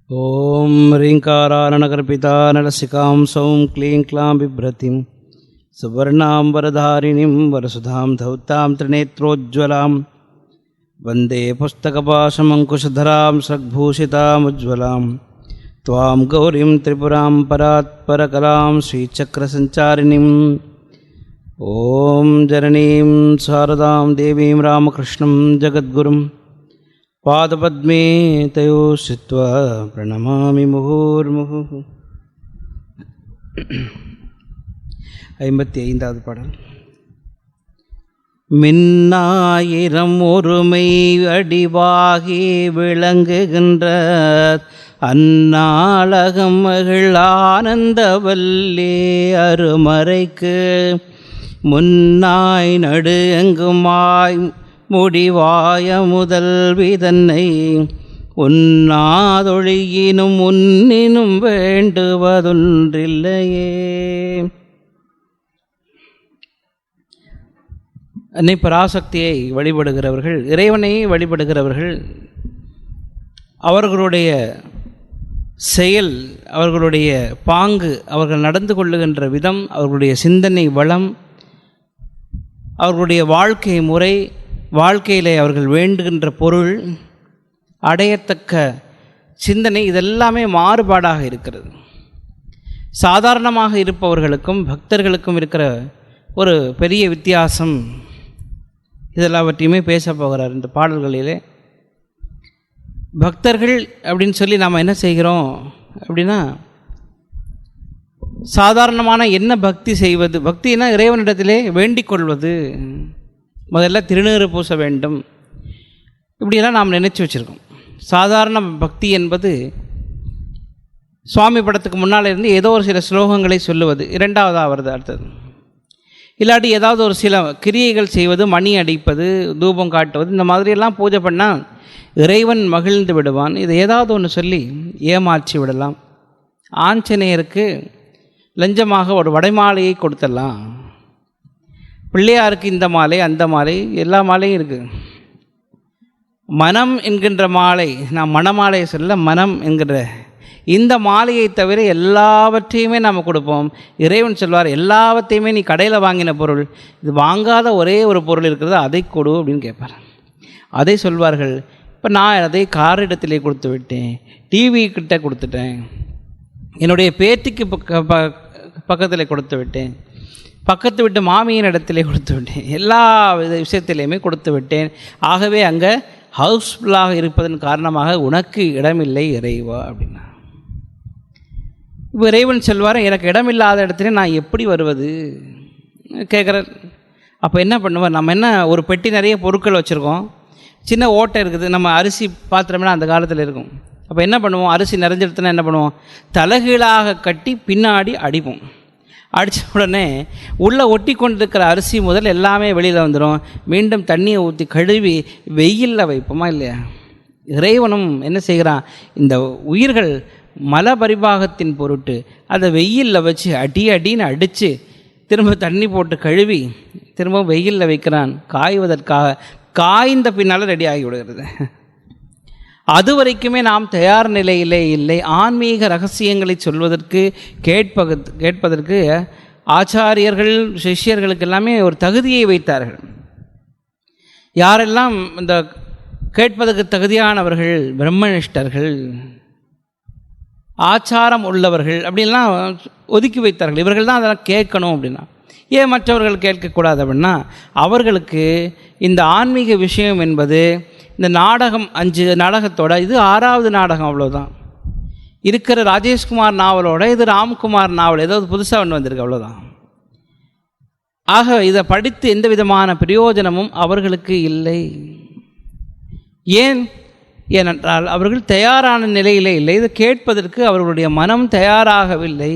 ॐ ह्रीङ्काराननकर्पिता नरसिकां सौं क्लीं क्लां बिभ्रतीं सुवर्णां वरधारिणीं वरसुधां धौतां त्रिनेत्रोज्ज्वलां वन्दे पुस्तकपाशमङ्कुशधरां स्रग्भूषितामुज्ज्वलां त्वां गौरीं त्रिपुरां परात्परकलां श्रीचक्रसञ्चारिणीम् ॐ जननीं शारदां देवीं रामकृष्णं जगद्गुरुं पादपद्मे तयो श्रुत्वा प्रणमामि मुहुर्मुहुः. 55வது பாடல். மின்னாயிரம் ஒருமை அடிவாகி விளங்குகின்ற அந்நாளகம் மகிழ் ஆனந்தவல்லே அருமறைக்கு முன்னாய் நடு எங்குமாய் முடிவாய முதல்விதன்னை உன்னாதொழியினும் உன்னினும் வேண்டுவதொன்றில்லையே. அன்னை பராசக்தியை வழிபடுகிறவர்கள், இறைவனை வழிபடுகிறவர்கள், அவர்களுடைய செயல், அவர்களுடைய பாங்கு, அவர்கள் நடந்து கொள்ளுகின்ற விதம், அவர்களுடைய சிந்தனை வளம், அவர்களுடைய வாழ்க்கை முறை, வாழ்க்கையிலே அவர்கள் வேண்டுகின்ற பொருள், அடையத்தக்க சிந்தனை, இதெல்லாமே மாறுபாடாக இருக்கிறது. சாதாரணமாக இருப்பவர்களுக்கும் பக்தர்களுக்கும் இருக்கிற ஒரு பெரிய வித்தியாசம் இதெல்லாவற்றையுமே பேச போகிறார் இந்த பாடல்களிலே. பக்தர்கள் அப்படின்னு சொல்லி நாம் என்ன செய்கிறோம் அப்படின்னா, சாதாரணமான என்ன பக்தி செய்வது, பக்தினா இறைவனிடத்திலே வேண்டிக் கொள்வது, முதல்ல திருநீறு பூச வேண்டும், இப்படியெல்லாம் நாம் நினச்சி வச்சுருக்கோம். சாதாரண பக்தி என்பது சுவாமி படத்துக்கு முன்னால் இருந்து ஏதோ ஒரு சில ஸ்லோகங்களை சொல்லுவது இரண்டாவதாக வருது. அடுத்தது இல்லாட்டி ஏதாவது ஒரு சில கிரியைகள் செய்வது, மணி அடிப்பது, தூபம் காட்டுவது, இந்த மாதிரியெல்லாம் பூஜை பண்ணால் இறைவன் மகிழ்ந்து விடுவான். இது ஏதாவது ஒன்று சொல்லி ஏமாற்றி விடலாம். ஆஞ்சநேயருக்கு லஞ்சமாக ஒரு வடைமாலையை கொடுத்துடலாம், பிள்ளையாருக்கு இந்த மாலை அந்த மாலை, எல்லா மாலையும் இருக்குது. மனம் என்கின்ற மாலை, நான் மணமாலையை சொல்ல, மனம் என்கிற இந்த மாலையை தவிர எல்லாவற்றையுமே நாம் கொடுப்போம். இறைவன் சொல்வார், எல்லாவற்றையுமே நீ கடையில் வாங்கின பொருள், இது வாங்காத ஒரே ஒரு பொருள் இருக்கிறது, அதை கொடு அப்படின்னு கேட்பார். அதை சொல்வார்கள். இப்போ நான் அதை காரிடத்திலே கொடுத்து விட்டேன், டிவி கிட்ட கொடுத்துட்டேன், என்னுடைய பேத்திக்கு பக்கத்தில் கொடுத்து விட்டேன், பக்கத்து விட்டு மாமியின் இடத்திலே கொடுத்து விட்டேன், எல்லா விஷயத்திலையுமே கொடுத்து விட்டேன். ஆகவே அங்கே ஹவுஸ்ஃபுல்லாக இருப்பதன் காரணமாக உனக்கு இடமில்லை இறைவா அப்படின்னா. இப்போ இறைவன் சொல்வார், எனக்கு இடமில்லாத இடத்துல நான் எப்படி வருவது கேட்குறார். அப்போ என்ன பண்ணுவார், நம்ம என்ன ஒரு பெட்டி நிறைய பொருட்கள் வச்சுருக்கோம், சின்ன ஓட்டை இருக்குது, நம்ம அரிசி பாத்திரம்னா அந்த காலத்தில் இருக்கும். அப்போ என்ன பண்ணுவோம், அரிசி நிறைஞ்சிடுத்துனா என்ன பண்ணுவோம், தலைகீழாக கட்டி பின்னாடி அடிப்போம். அடித்த உடனே உள்ளே ஒட்டி கொண்டிருக்கிற அரிசி முதல் எல்லாமே வெளியில் வந்துடும். மீண்டும் தண்ணியை ஊற்றி கழுவி வெயிலில் வைப்போமா இல்லையா? இறைவனும் என்ன செய்கிறான், இந்த உயிர்கள் மல பரிபாகத்தின் பொருட்டு அதை வெயிலில் வச்சு அடின்னு அடித்து திரும்ப தண்ணி போட்டு கழுவி திரும்ப வெயிலில் வைக்கிறான் காய்வதற்காக. காய்ந்த பின்னால் ரெடி ஆகி விடுகிறது. அது வரைக்குமே நாம் தயார் நிலையிலே இல்லை. ஆன்மீக ரகசியங்களை சொல்வதற்கு கேட்பதற்கு ஆச்சாரியர்கள் சிஷ்யர்களுக்கு எல்லாமே ஒரு தகுதியை வைத்தார்கள். யாரெல்லாம் இந்த கேட்பதற்கு தகுதியானவர்கள், பிரம்மனிஷ்டர்கள், ஆச்சாரம் உள்ளவர்கள் அப்படின்லாம் ஒதுக்கி வைத்தார்கள். இவர்கள் தான் அதெல்லாம் கேட்கணும் அப்படின்னா. ஏன் மற்றவர்கள் கேட்கக்கூடாது அப்படின்னா, அவர்களுக்கு இந்த ஆன்மீக விஷயம் என்பது இந்த நாடகம் 5 நாடகத்தோட இது 6வது நாடகம், அவ்வளோதான். இருக்கிற ராஜேஷ்குமார் நாவலோட இது ராம்குமார் நாவல், ஏதாவது புதுசாக ஒன்று வந்திருக்கு, அவ்வளோதான். ஆக இதை படித்து எந்த விதமான பிரயோஜனமும் அவர்களுக்கு இல்லை. ஏனென்றால் அவர்கள் தயாரான நிலையிலே இல்லை. இதை கேட்பதற்கு அவர்களுடைய மனம் தயாராகவில்லை.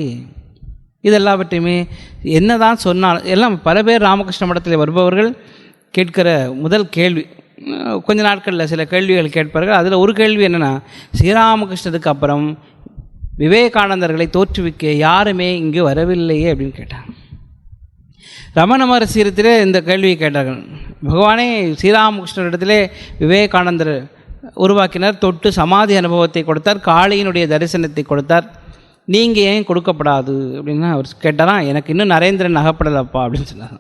இதெல்லாவற்றையுமே என்ன தான் சொன்னால், எல்லாம் பல பேர் ராமகிருஷ்ண மடத்தில் வருபவர்கள் கேட்கிற முதல் கேள்வி, கொஞ்ச நாட்களில் சில கேள்விகள் கேட்பார்கள். அதில் ஒரு கேள்வி என்னென்னா, ஸ்ரீராமகிருஷ்ணருக்கு அப்புறம் விவேகானந்தர்களை தோற்றுவிக்க யாருமே இங்கு வரவில்லையே அப்படின்னு கேட்டாங்க. ரமண மகரிஷியிடத்திலே இந்த கேள்வியை கேட்டார்கள். பகவானே, ஸ்ரீராமகிருஷ்ணரிடத்திலே விவேகானந்தர் உருவாக்கினார். தொட்டு சமாதி அனுபவத்தை கொடுத்தார், காளியினுடைய தரிசனத்தை கொடுத்தார். நீங்கள் ஏன் கொடுக்கப்படாது அப்படின்னா அவர் கேட்டாராம், எனக்கு இன்னும் நரேந்திரன் அகப்படலப்பா அப்படின்னு சொன்னார்.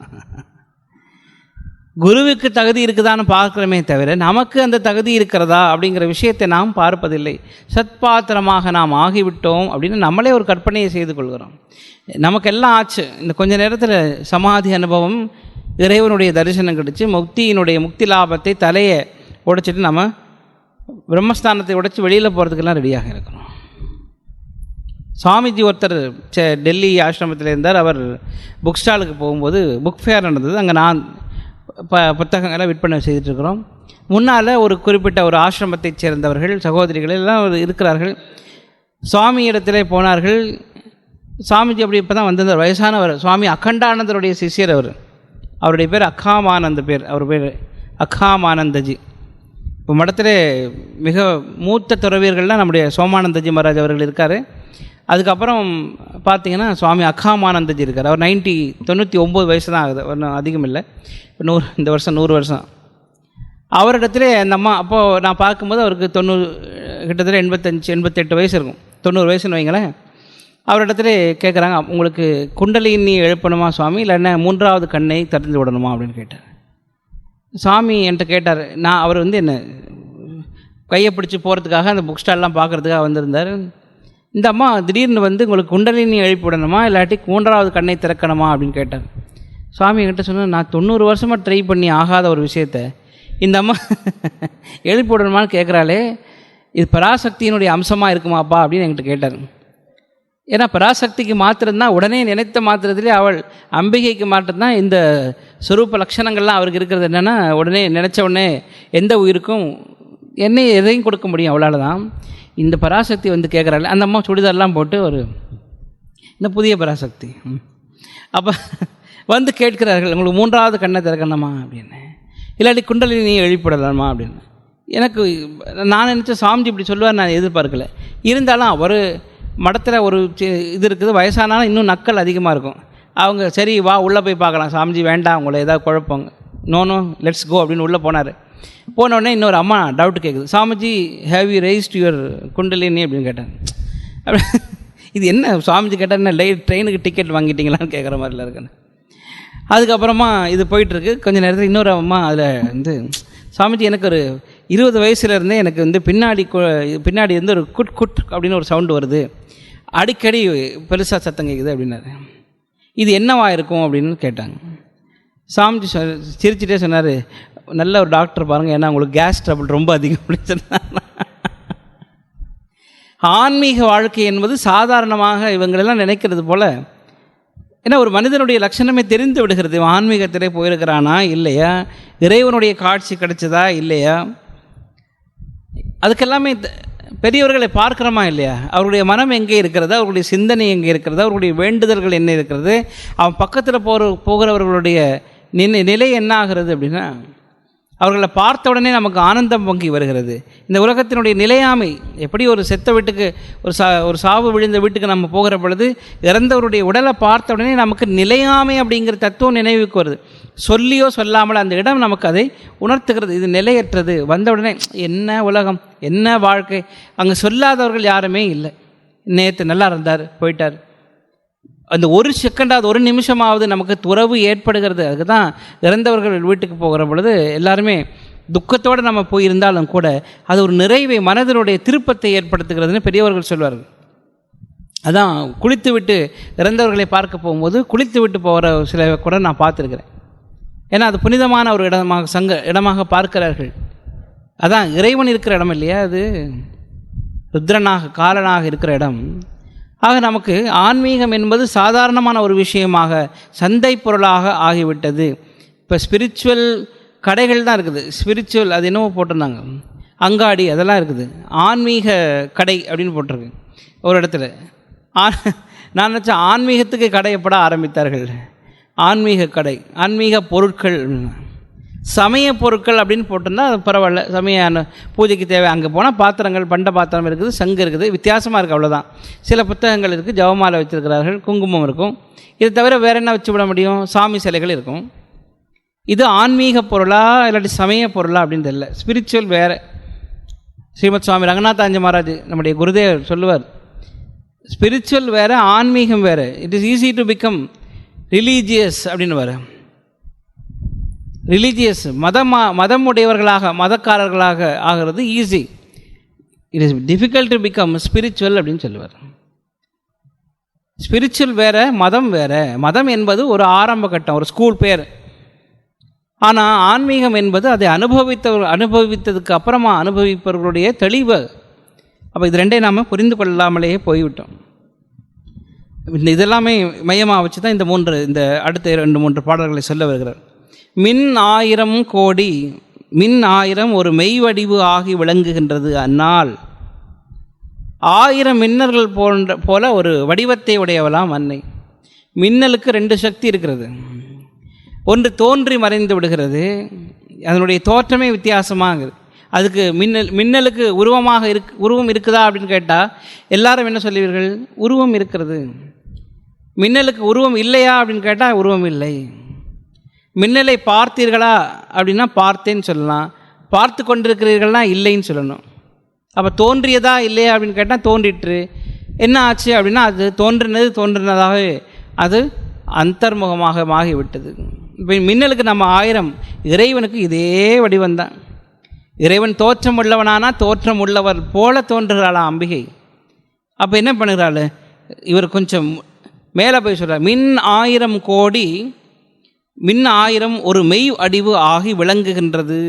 குருவுக்கு தகுதி இருக்குதான்னு பார்க்குறமே தவிர நமக்கு அந்த தகுதி இருக்கிறதா அப்படிங்கிற விஷயத்தை நாம் பார்ப்பதில்லை. சத்பாத்திரமாக நாம் ஆகிவிட்டோம் அப்படின்னு நம்மளே ஒரு கற்பனையை செய்து கொள்கிறோம். நமக்கெல்லாம் ஆச்சு, இந்த கொஞ்ச நேரத்தில் சமாதி அனுபவம், இறைவனுடைய தரிசனம் கிடச்சி, முக்தி லாபத்தை தலையை உடைச்சிட்டு நம்ம பிரம்மஸ்தானத்தை உடைச்சி வெளியில் போகிறதுக்கெல்லாம் ரெடியாக இருக்கிறோம். சுவாமிஜி ஒருத்தர் டெல்லி ஆசிரமத்தில் இருந்தார். அவர் புக் ஸ்டாலுக்கு போகும்போது புக் ஃபேர் நடந்தது. அங்கே நான் புத்தகங்களை விற்பனை செய்துட்ருக்கிறோம். முன்னால் ஒரு குறிப்பிட்ட ஒரு ஆசிரமத்தைச் சேர்ந்தவர்கள் சகோதரிகள் எல்லாம் இருக்கிறார்கள். சுவாமி இடத்துல போனார்கள். சுவாமிஜி அப்படி இப்போ தான் வந்திருந்தார், வயசானவர். சுவாமி அகண்டானந்தருடைய சிஷியர் அவர். அவருடைய பேர் அக்காமானந்த பேர். அவர் பேர் அக்காமானந்தஜி. இப்போ மடத்தில் மிக மூத்த துறவியர்கள்லாம் நம்முடைய சோமானந்தஜி மகாராஜ் அவர்கள் இருக்கார். அதுக்கப்புறம் பார்த்திங்கன்னா சுவாமி அக்காமானந்தஜி இருக்கார். அவர் 99 வயசு தான் ஆகுது, ஒன்றும் அதிகம் இல்லை. இந்த வருஷம் 100 வருஷம். அவரிடத்துல அந்த அம்மா அப்போது நான் பார்க்கும்போது அவருக்கு 90, கிட்டத்தட்ட 85-88 வயசு இருக்கும், 90 வயசுன்னு வைங்களேன். அவரிடத்துல கேட்குறாங்க, உங்களுக்கு குண்டலினி எழுப்பணுமா சுவாமி, இல்லைன்னா 3வது கண்ணை திறந்து விடணுமா அப்படின்னு கேட்டார். சுவாமி என்கிட்ட கேட்டார். அவர் என்ன கையை பிடிச்சி போகிறதுக்காக அந்த புக் ஸ்டால்லாம் பார்க்குறதுக்காக வந்திருந்தார். இந்த அம்மா திடீர்னு உங்களுக்கு குண்டலினி எழுப்பி விடணுமா, இல்லாட்டி 3வது கண்ணை திறக்கணுமா அப்படின்னு கேட்டார். சுவாமி என்கிட்ட சொன்னால், நான் 90 வருஷமாக ட்ரை பண்ணி ஆகாத ஒரு விஷயத்தை இந்த அம்மா எழுப்பி விடணுமான்னு கேட்குறாளே, இது பராசக்தியினுடைய அம்சமாக இருக்குமாப்பா அப்படின்னு என்கிட்ட கேட்டார். ஏன்னா பராசக்திக்கு மாத்திரம்தான், உடனே நினைத்த மாத்திரத்திலே அவள் அம்பிகைக்கு மாத்திரம்தான் இந்த சொரூப லட்சணங்கள்லாம் அவருக்கு இருக்கிறது. என்னென்னா உடனே நினச்ச உடனே எந்த உயிருக்கும் எதையும் கொடுக்க முடியும், அவளால் தான். இந்த பராசக்தி கேட்குறாள். அந்த அம்மா சுடிதாரெலாம் போட்டு இந்த புதிய பராசக்தி அப்போ கேட்கிறார்கள், உங்களுக்கு 3வது கண்ணை திறக்கணுமா அப்படின்னு, இல்லாட்டி குண்டலினி எழுப்பிடலாமா அப்படின்னு. எனக்கு நான் நினச்ச சாமிஜி இப்படி சொல்லுவார் நான் எதிர்பார்க்கல. இருந்தாலும் ஒரு மடத்தில் ஒரு இது இருக்குது, வயசானாலும் இன்னும் நக்கல் அதிகமாக இருக்கும். அவங்க சரி வா உள்ளே போய் பார்க்கலாம், சாமிஜி வேண்டாம் உங்களை ஏதாவது குழப்பங்க, நோ லெட்ஸ் கோ அப்படின்னு உள்ளே போனார். போனோடனே இன்னொரு அம்மா டவுட் கேட்குது, Swamiji have you raised your kundalini அப்படின்னு கேட்டாங்க. இது என்ன சுவாமிஜி கேட்டால் என்ன ட்ரெயினுக்கு டிக்கெட் வாங்கிட்டீங்களான்னு கேட்குற மாதிரிலாம் இருக்குன்னு. அதுக்கப்புறமா இது போயிட்டுருக்கு. கொஞ்சம் நேரத்தில் இன்னொரு அம்மா அதில் சாமிஜி எனக்கு ஒரு 20 வயசுலேருந்தே எனக்கு பின்னாடி ஒரு குட் குட் அப்படின்னு ஒரு சவுண்டு வருது, அடிக்கடி பெருசாக சத்தம் கேட்குது அப்படின்னாரு. இது என்னவா இருக்கும் அப்படின்னு கேட்டாங்க. சாமிஜி சிரிச்சுட்டே சொன்னார், நல்ல ஒரு டாக்டர் பாருங்கள், ஏன்னா உங்களுக்கு கேஸ் ட்ரபிள் ரொம்ப அதிகம் அப்படின்னு சொன்னார். ஆன்மீக வாழ்க்கை என்பது சாதாரணமாக இவங்களெல்லாம் நினைக்கிறது போல், ஏன்னா ஒரு மனிதனுடைய லட்சணமே தெரிந்து விடுகிறது. ஆன்மீகத்திலே போயிருக்கிறானா இல்லையா, இறைவனுடைய காட்சி கிடைச்சதா இல்லையா, அதுக்கெல்லாமே பெரியவர்களை பார்க்குறோமா இல்லையா, அவருடைய மனம் எங்கே இருக்கிறது, அவருடைய சிந்தனை எங்கே இருக்கிறது, அவருடைய வேண்டுதல்கள் என்ன இருக்கிறது, அவன் பக்கத்தில் போகிறவர்களுடைய நிலை என்ன ஆகிறது அப்படின்னா, அவர்களை பார்த்த உடனே நமக்கு ஆனந்தம் பொங்கி வருகிறது. இந்த உலகத்தினுடைய நிலையாமை எப்படி, ஒரு செத்த வீட்டுக்கு ஒரு சாவு விழுந்த வீட்டுக்கு நம்ம போகிற பொழுது இறந்தவருடைய உடலை பார்த்த உடனே நமக்கு நிலையாமை அப்படிங்கிற தத்துவம் நினைவுக்கு வருது. சொல்லியோ சொல்லாமல் அந்த இடம் நமக்கு அதை உணர்த்துகிறது, இது நிலையற்றது. வந்த உடனே என்ன உலகம், என்ன வாழ்க்கை, அங்கே சொல்லாதவர்கள் யாருமே இல்லை. நேற்று நல்லா இருந்தார் போயிட்டார், அந்த ஒரு செகண்டாவது ஒரு நிமிஷமாவது நமக்கு துறவு ஏற்படுகிறது. அதுக்கு தான் இறந்தவர்கள் வீட்டுக்கு போகிற பொழுது எல்லாருமே துக்கத்தோடு நம்ம போயிருந்தாலும் கூட அது ஒரு நிறைவை, மனதினுடைய திருப்பத்தை ஏற்படுத்துகிறதுன்னு பெரியவர்கள் சொல்வார்கள். அதான் குளித்து விட்டு இறந்தவர்களை பார்க்க போகும்போது குளித்து விட்டு போகிற சில கூட நான் பார்த்துருக்கிறேன். ஏன்னா அது புனிதமான ஒரு இடமாக பார்க்கிறார்கள். அதான் இறைவன் இருக்கிற இடம் இல்லையா, அது ருத்ரனாக காலனாக இருக்கிற இடம். ஆக நமக்கு ஆன்மீகம் என்பது சாதாரணமான ஒரு விஷயமாக, சந்தை பொருளாக ஆகிவிட்டது. இப்போ ஸ்பிரிச்சுவல் கடைகள் தான் இருக்குது, ஸ்பிரிச்சுவல் அது என்னவோ போட்டிருந்தாங்க, அங்காடி அதெல்லாம் இருக்குது, ஆன்மீக கடை அப்படின்னு போட்டிருக்கு ஒரு இடத்துல. நான் நினச்சேன் ஆன்மீகத்துக்கு கடையப்பட ஆரம்பித்தார்கள். ஆன்மீக கடை, ஆன்மீக பொருட்கள், சமய பொருட்கள் அப்படின்னு போட்டிருந்தா அது பரவாயில்ல, சமய பூஜைக்கு தேவை. அங்கே போனால் பாத்திரங்கள், பண்ட பாத்திரம் இருக்குது, சங்கு இருக்குது, வித்தியாசமாக இருக்குது, அவ்வளோதான். சில புத்தகங்கள் இருக்குது, ஜவமாலை வச்சுருக்கிறார்கள், குங்குமம் இருக்கும். இதை தவிர வேறு என்ன வச்சு விட முடியும், சாமி சிலைகள் இருக்கும். இது ஆன்மீக பொருளா இல்லாட்டி சமய பொருளா அப்படின்னு தெரியல. ஸ்பிரிச்சுவல் வேறு, ஸ்ரீமத் சுவாமி ரங்கநாதாஞ்ச மகாராஜ் நம்முடைய குருதேவர் சொல்லுவார், ஸ்பிரிச்சுவல் வேறு, ஆன்மீகம் வேறு. It is easy to become religious அப்படின்னு வர. ரிலீஜியஸ் மதம் உடையவர்களாக, மதக்காரர்களாக ஆகிறது easy. It is difficult to become spiritual அப்படின்னு சொல்லுவார். ஸ்பிரிச்சுவல் வேறு, மதம் வேறு. மதம் என்பது ஒரு ஆரம்ப கட்டம், ஒரு ஸ்கூல் பேர். ஆனால் ஆன்மீகம் என்பது அதை அனுபவித்ததுக்கு அப்புறமா அனுபவிப்பவர்களுடைய தெளிவு. அப்போ இது ரெண்டையும் நாம் புரிந்து கொள்ளாமலேயே போய்விட்டோம். இதெல்லாமே மையமாக வச்சு தான் இந்த அடுத்த 2-3 பாடல்களை சொல்ல வருகிறார். மின் 1000 கோடி, மின் 1000 ஒரு மெய் வடிவு ஆகி விளங்குகின்றது. அந்நாள் 1000 மின்னர்கள் போல ஒரு வடிவத்தை உடையவளாம் அன்னை. மின்னலுக்கு 2 சக்தி இருக்கிறது. ஒன்று தோன்றி மறைந்து விடுகிறது, அதனுடைய தோற்றமே வித்தியாசமாகுது. அதுக்கு மின்னலுக்கு உருவம் இருக்குதா அப்படின்னு கேட்டால் எல்லாரும் என்ன சொல்லுவீர்கள்? உருவம் இருக்கிறது. மின்னலுக்கு உருவம் இல்லையா அப்படின்னு கேட்டால் உருவம் இல்லை. மின்னலை பார்த்தீர்களா அப்படின்னா பார்த்தேன்னு சொல்லலாம், பார்த்து கொண்டிருக்கிறீர்கள்னா இல்லைன்னு சொல்லணும். அப்போ தோன்றியதா இல்லையா அப்படின்னு கேட்டால் தோன்றிற்று. என்ன ஆச்சு அப்படின்னா அது தோன்றினதாகவே அது அந்தர்முகமாக ஆகிவிட்டது. இப்போ மின்னலுக்கு நம்ம 1000, இறைவனுக்கு இதே வடிவந்தான். இறைவன் தோற்றம் உள்ளவனானா தோற்றம் உள்ளவர் போல தோன்றுகிறாளா அம்பிகை. அப்போ என்ன பண்ணுகிறாள்? இவர் கொஞ்சம் மேலே போய் சொல்கிறார், மின் 1000 கோடி, மின் 1000 ஒரு மெய் வடிவு ஆகி விளங்குகின்றது.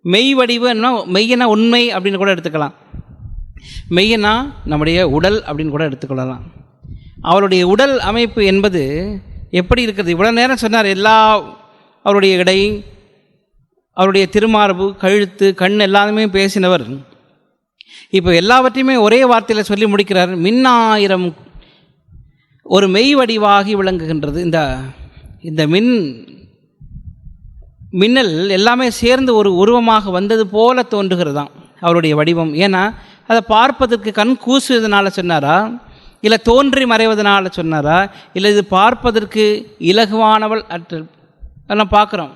மெய் வடிவுன்னா மெய்யனா உண்மை அப்படின்னு கூட எடுத்துக்கலாம், மெய்யனா நம்முடைய உடல் அப்படின்னு கூட எடுத்துக்கொள்ளலாம். அவருடைய உடல் அமைப்பு என்பது எப்படி இருக்கிறது? இவ்வளோ நேரம் சொன்னார், அவருடைய இடை, அவருடைய திருமார்பு, கழுத்து, கண் எல்லாமே பேசினவர். இப்போ எல்லாவற்றையுமே ஒரே வார்த்தையில் சொல்லி முடிக்கிறார். மின் 1000 ஒரு மெய் வடிவாகி விளங்குகின்றது. இந்த மின்னல் எல்லாமே சேர்ந்து ஒரு உருவமாக வந்தது போல தோன்றுகிறதாம் அவருடைய வடிவம். ஏன்னா அதை பார்ப்பதற்கு கண் கூசுவதனால சொன்னாரா, இல்லை தோன்றி மறைவதனால சொன்னாரா, இல்லை இது பார்ப்பதற்கு இலகுவானவள் அதெல்லாம் பார்க்குறோம்.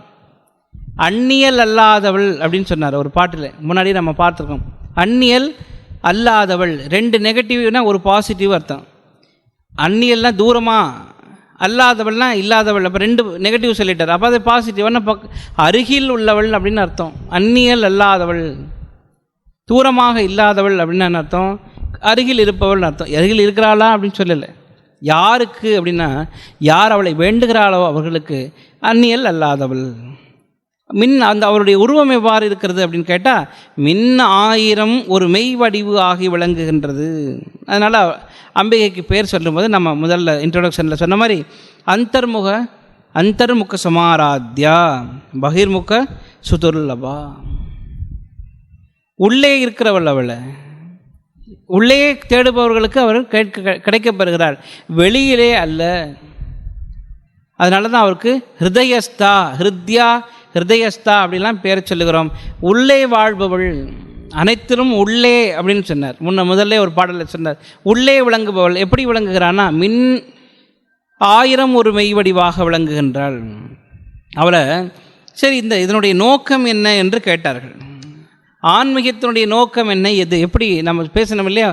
அந்நியல் அல்லாதவள் அப்படின்னு சொன்னார் ஒரு பாட்டில், முன்னாடி நம்ம பார்த்துருக்கோம். அந்நியல் அல்லாதவள், 2 நெகட்டிவ்னா ஒரு பாசிட்டிவ் அர்த்தம். அந்நியல்னால் தூரமாக, அல்லாதவள்னா இல்லாதவள். அப்போ 2 நெகட்டிவ் சொல்லிட்டார். அப்போ அது பாசிட்டிவ்னா அருகில் உள்ளவள் அப்படின்னு அர்த்தம். அந்நியல் அல்லாதவள், தூரமாக இல்லாதவள் அப்படின்னு அர்த்தம். அருகில் இருப்பவள்னு அர்த்தம். அருகில் இருக்கிறாளா அப்படின்னு சொல்லலை. யாருக்கு அப்படின்னா யார் அவளை வேண்டுகிறாளோ அவர்களுக்கு அந்நியல் அல்லாதவள். அவருடைய உருவம் எவ்வாறு இருக்கிறது அப்படின்னு கேட்டால், மின் 1000 ஒரு மெய் வடிவு ஆகி விளங்குகின்றது. அதனால் அம்பிகைக்கு பேர் சொல்லும்போது நம்ம முதல்ல இன்ட்ரோடக்ஷனில் சொன்ன மாதிரி அந்தர்முக சமாராத்யா பகிர்முக சுதுர்லபா. உள்ளே இருக்கிறவள், அவளை உள்ளே தேடுபவர்களுக்கு அவர் கிடைக்கப்பெறுகிறார், வெளியிலே அல்ல. அதனால தான் அவருக்கு ஹிருதயஸ்தா அப்படிலாம் பேர் சொல்லுகிறோம். உள்ளே வாழ்பவள், அனைத்திலும் உள்ளே அப்படின்னு சொன்னார். முதல்ல ஒரு பாடலில் சொன்னார், உள்ளே விளங்குபவள். எப்படி விளங்குகிறான்னா, மின் 1000 ஒரு மெய் வடிவாக விளங்குகின்றாள் அவளை. சரி, இதனுடைய நோக்கம் என்ன என்று கேட்டார்கள். ஆன்மீகத்தினுடைய நோக்கம் என்ன, எது, எப்படி நம்ம பேசணும் இல்லையா,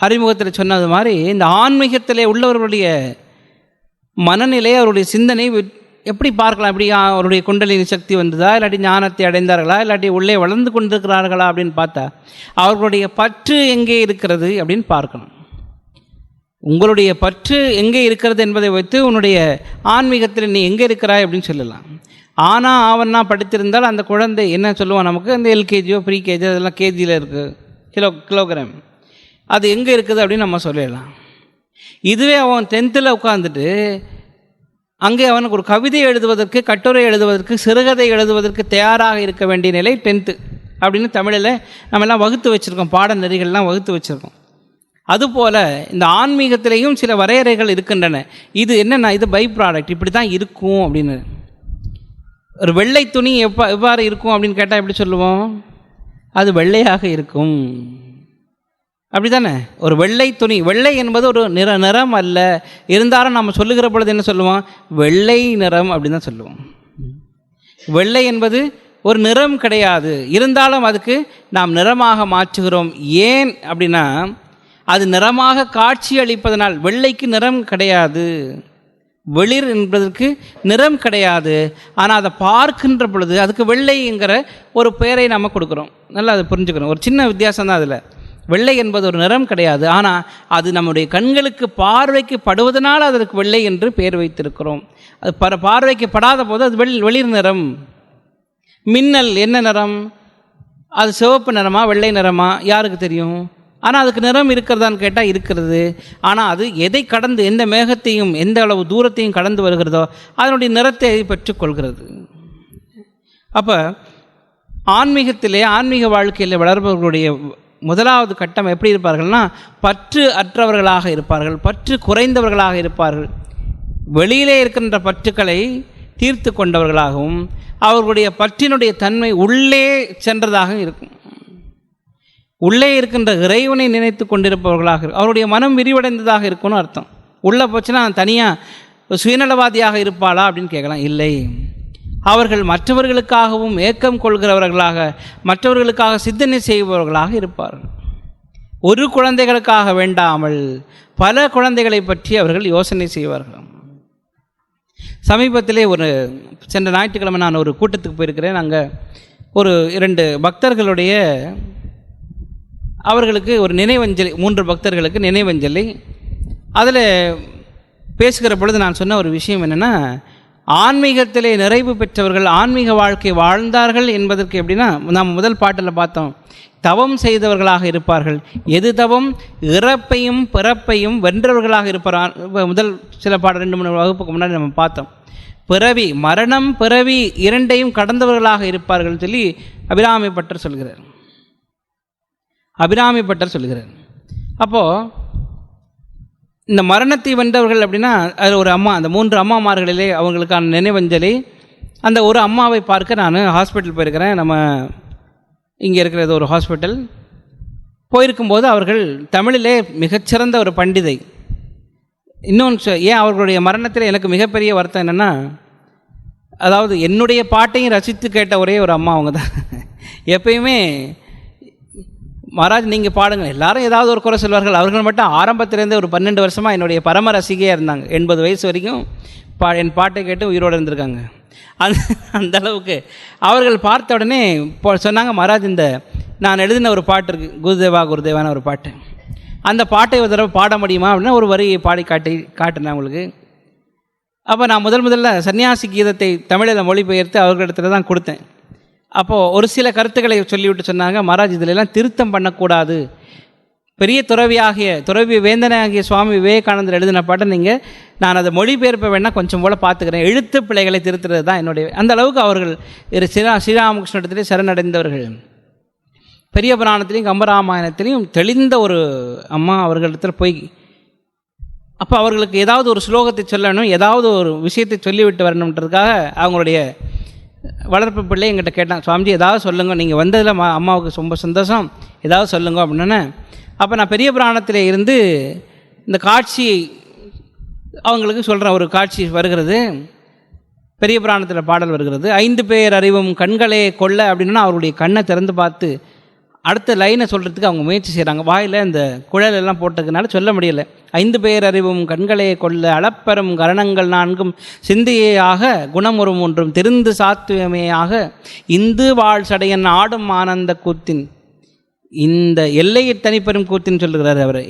அறிமுகத்தில் சொன்னது மாதிரி இந்த ஆன்மீகத்திலே உள்ளவர்களுடைய மனநிலை, அவருடைய சிந்தனை எப்படி பார்க்கலாம்? எப்படி அவருடைய குண்டலினி சக்தி வந்ததா, இல்லாட்டி ஞானத்தை அடைந்தார்களா, இல்லாட்டி உள்ளே வளர்ந்து கொண்டிருக்கிறார்களா அப்படின்னு பார்த்தா அவர்களுடைய பற்று எங்கே இருக்கிறது அப்படின்னு பார்க்கணும். உங்களுடைய பற்று எங்கே இருக்கிறது என்பதை வைத்து உன்னுடைய ஆன்மீகத்தில் நீ எங்கே இருக்கிறாய் அப்படின்னு சொல்லலாம். ஆனால் ஆவன்னா படித்திருந்தால் அந்த குழந்தை என்ன சொல்லுவான் நமக்கு, அந்த எல்கேஜியோ ப்ரீகேஜியோ அதெல்லாம் கேஜியில் இருக்குது, கிலோகிராம், அது எங்கே இருக்குது அப்படின்னு நம்ம சொல்லிடலாம். இதுவே அவன் 10th உட்காந்துட்டு அங்கே அவனுக்கு ஒரு கவிதை எழுதுவதற்கு, கட்டுரை எழுதுவதற்கு, சிறுகதை எழுதுவதற்கு தயாராக இருக்க வேண்டிய நிலை 10th அப்படின்னு தமிழில் நம்ம எல்லாம் வகுத்து வச்சுருக்கோம், பாடநெறிகள்லாம் வகுத்து வச்சுருக்கோம். அதுபோல் இந்த ஆன்மீகத்திலேயும் சில வரையறைகள் இருக்கின்றன. இது என்னென்னா, இது பை ப்ராடக்ட், இப்படி தான் இருக்கும் அப்படின்னு. ஒரு வெள்ளை துணி எவ்வாறு இருக்கும் அப்படின்னு கேட்டால் எப்படி சொல்லுவோம்? அது வெள்ளையாக இருக்கும், அப்படி தானே? ஒரு வெள்ளை துணி, வெள்ளை என்பது ஒரு நிறம் அல்ல. இருந்தாலும் நம்ம சொல்லுகிற பொழுது என்ன சொல்லுவோம்? வெள்ளை நிறம் அப்படின்னு தான் சொல்லுவோம். வெள்ளை என்பது ஒரு நிறம் கிடையாது. இருந்தாலும் அதுக்கு நாம் நிறமாக மாற்றுகிறோம். ஏன் அப்படின்னா, அது நிறமாக காட்சி அளிப்பதனால். வெள்ளைக்கு நிறம் கிடையாது, வெளிர் என்பதற்கு நிறம் கிடையாது. ஆனால் அதை பார்க்கின்ற பொழுது அதுக்கு வெள்ளைங்கிற ஒரு பெயரை நம்ம கொடுக்குறோம். நல்லா அதை புரிஞ்சுக்கணும். ஒரு சின்ன வித்தியாசம் தான் அதில். வெள்ளை என்பது ஒரு நிறம் கிடையாது, ஆனால் அது நம்முடைய கண்களுக்கு பார்வைக்கு படுவதனால் அதற்கு வெள்ளை என்று பெயர் வைத்திருக்கிறோம். அது பார்வைக்கு படாத போது அது வெளிர் நிறம். மின்னல் என்ன நிறம்? அது சிவப்பு நிறமா வெள்ளை நிறமா யாருக்கு தெரியும்? ஆனால் அதுக்கு நிறம் இருக்கிறதான்னு கேட்டால் இருக்கிறது. ஆனால் அது எதை கடந்து, எந்த மேகத்தையும் எந்த அளவு தூரத்தையும் கடந்து வருகிறதோ அதனுடைய நிறத்தை பெற்றுக்கொள்கிறது. அப்போ ஆன்மீகத்திலே, ஆன்மீக வாழ்க்கையில் வளர்பவர்களுடைய முதலாவது கட்டம் எப்படி இருப்பார்கள்னா, பற்று அற்றவர்களாக இருப்பார்கள், பற்று குறைந்தவர்களாக இருப்பார்கள். வெளியிலே இருக்கின்ற பற்றுக்களை தீர்த்து கொண்டவர்களாகவும் அவர்களுடைய பற்றினுடைய தன்மை உள்ளே சென்றதாக இருக்கும். உள்ளே இருக்கின்ற இறைவனை நினைத்து கொண்டிருப்பவர்களாக, அவருடைய மனம் விரிவடைந்ததாக இருக்கும்னு அர்த்தம். உள்ளே போச்சுன்னா தனியாக சுயநலவாதியாக இருப்பாளா அப்படின்னு கேட்கலாம். இல்லை, அவர்கள் மற்றவர்களுக்காகவும் ஏக்கம் கொள்கிறவர்களாக, மற்றவர்களுக்காக சிந்தனை செய்பவர்களாக இருப்பார்கள். ஒரு குழந்தைகளுக்காக வேண்டாமல் பல குழந்தைகளை பற்றி அவர்கள் யோசனை செய்வார்கள். சமீபத்திலே சென்ற ஞாயிற்றுக்கிழமை நான் ஒரு கூட்டத்துக்கு போயிருக்கிறேன். அங்கே ஒரு 2 பக்தர்களுடைய அவர்களுக்கு ஒரு நினைவஞ்சலி, 3 பக்தர்களுக்கு நினைவஞ்சலி. அதில் பேசுகிற பொழுது நான் சொன்ன ஒரு விஷயம் என்னென்னா, ஆன்மீகத்திலே நிறைவு பெற்றவர்கள் ஆன்மீக வாழ்க்கை வாழ்ந்தார்கள் என்பதற்கு எப்படின்னா, நாம் முதல் பாட்டில் பார்த்தோம், தவம் செய்தவர்களாக இருப்பார்கள். எது தவம்? இறப்பையும் பிறப்பையும் வென்றவர்களாக இருப்பார். முதல் சில பாடம் 2-3 வகுப்புக்கு முன்னாடி நம்ம பார்த்தோம். பிறவி, மரணம் பிறவி இரண்டையும் கடந்தவர்களாக இருப்பார்கள் சொல்லி அபிராமி பட்டர் சொல்கிறார். அப்போது இந்த மரணத்தை வென்றவர்கள் அப்படின்னா, அதில் ஒரு அம்மா, அந்த 3 அம்மாமார்களிலே அவங்களுக்கான நினைவஞ்சலி. அந்த ஒரு அம்மாவை பார்க்க நான் ஹாஸ்பிட்டல் போயிருக்கிறேன். நம்ம இங்கே இருக்கிறது ஒரு ஹாஸ்பிட்டல். போயிருக்கும்போது அவர்கள் தமிழிலே மிகச்சிறந்த ஒரு பண்டிதை. இன்னொன்று ஏன் அவர்களுடைய மரணத்தில் எனக்கு மிகப்பெரிய வருத்தம் என்னென்னா, அதாவது என்னுடைய பாட்டையும் ரசித்து கேட்ட ஒரே ஒரு அம்மா அவங்க தான். எப்பயுமே மகாராஜ் நீங்கள் பாடுங்க, எல்லாரும் ஏதாவது ஒரு குறை சொல்வார்கள். அவர்கள் மட்டும் ஆரம்பத்திலேருந்தே ஒரு 12 வருஷமாக என்னுடைய பரம ரசிகையாக இருந்தாங்க. 80 வயசு வரைக்கும் என் பாட்டை கேட்டு உயிரோடு இருந்திருக்காங்க. அந்த அளவுக்கு அவர்கள் பார்த்த உடனே சொன்னாங்க, மகாராஜ் நான் எழுதின ஒரு பாட்டு இருக்குது, குருதேவா குருதேவான ஒரு பாட்டு, அந்த பாட்டை ஒரு தடவை பாட முடியுமா அப்படின்னா ஒரு வரியை பாடி காட்டினேன் அவங்களுக்கு. அப்போ நான் முதல்ல சன்னியாசி கீதத்தை தமிழில் மொழிபெயர்த்து அவர்களிடத்துல தான் கொடுத்தேன். அப்போது ஒரு சில கருத்துக்களை சொல்லிவிட்டு சொன்னாங்க, மகாராஜ் இதிலெல்லாம் திருத்தம் பண்ணக்கூடாது. பெரிய துறவி வேந்தனாகிய சுவாமி விவேகானந்தர் எழுதின பாட்டை நான் அதை மொழிபெயர்ப்ப வேணால் கொஞ்சம் போல் பார்த்துக்கிறேன், எழுத்து பிழைகளை திருத்துறது தான் என்னுடைய. அந்த அளவுக்கு அவர்கள் ஸ்ரீராமகிருஷ்ணத்திலே சரணடைந்தவர்கள். பெரிய புராணத்திலையும் கம்பராமாயணத்திலையும் தெளிந்த ஒரு அம்மா அவர்களிடத்தில் போய், அப்போ அவர்களுக்கு ஏதாவது ஒரு ஸ்லோகத்தை சொல்லணும், ஏதாவது ஒரு விஷயத்தை சொல்லிவிட்டு வரணுன்றதுக்காக அவங்களுடைய வளர்ப்பு பிள்ளை எங்கிட்ட கேட்டான், சுவாமிஜி ஏதாவது சொல்லுங்க, நீங்கள் வந்ததில் அம்மாவுக்கு ரொம்ப சந்தோஷம், ஏதாவது சொல்லுங்க அப்படின்னு. அப்போ நான் பெரிய புராணத்தில் இருந்து இந்த காட்சி அவங்களுக்கு சொல்கிறேன். ஒரு காட்சி வருகிறது, பெரிய புராணத்தில் பாடல் வருகிறது, 5 பேர் அறிவும் கண்களே கொள்ள அப்படின்னா அவருடைய கண்ணை திறந்து பார்த்து அடுத்த லைனை சொல்கிறதுக்கு அவங்க முயற்சி செய்கிறாங்க. வாயில் இந்த குழலெல்லாம் போட்டதுனால சொல்ல முடியலை. 5 பேர் அறிவும் கண்களே கொள்ள அளப்பெறும் கரணங்கள் 4 சிந்தையாக குணம் ஒரு 3 திருந்து சாத்துவமேயாக இந்து வாழ் சடையன் ஆடும் ஆனந்த கூத்தின், இந்த எல்லையை தனிப்பெரும் கூத்தின்னு சொல்லுகிறார் அவர்.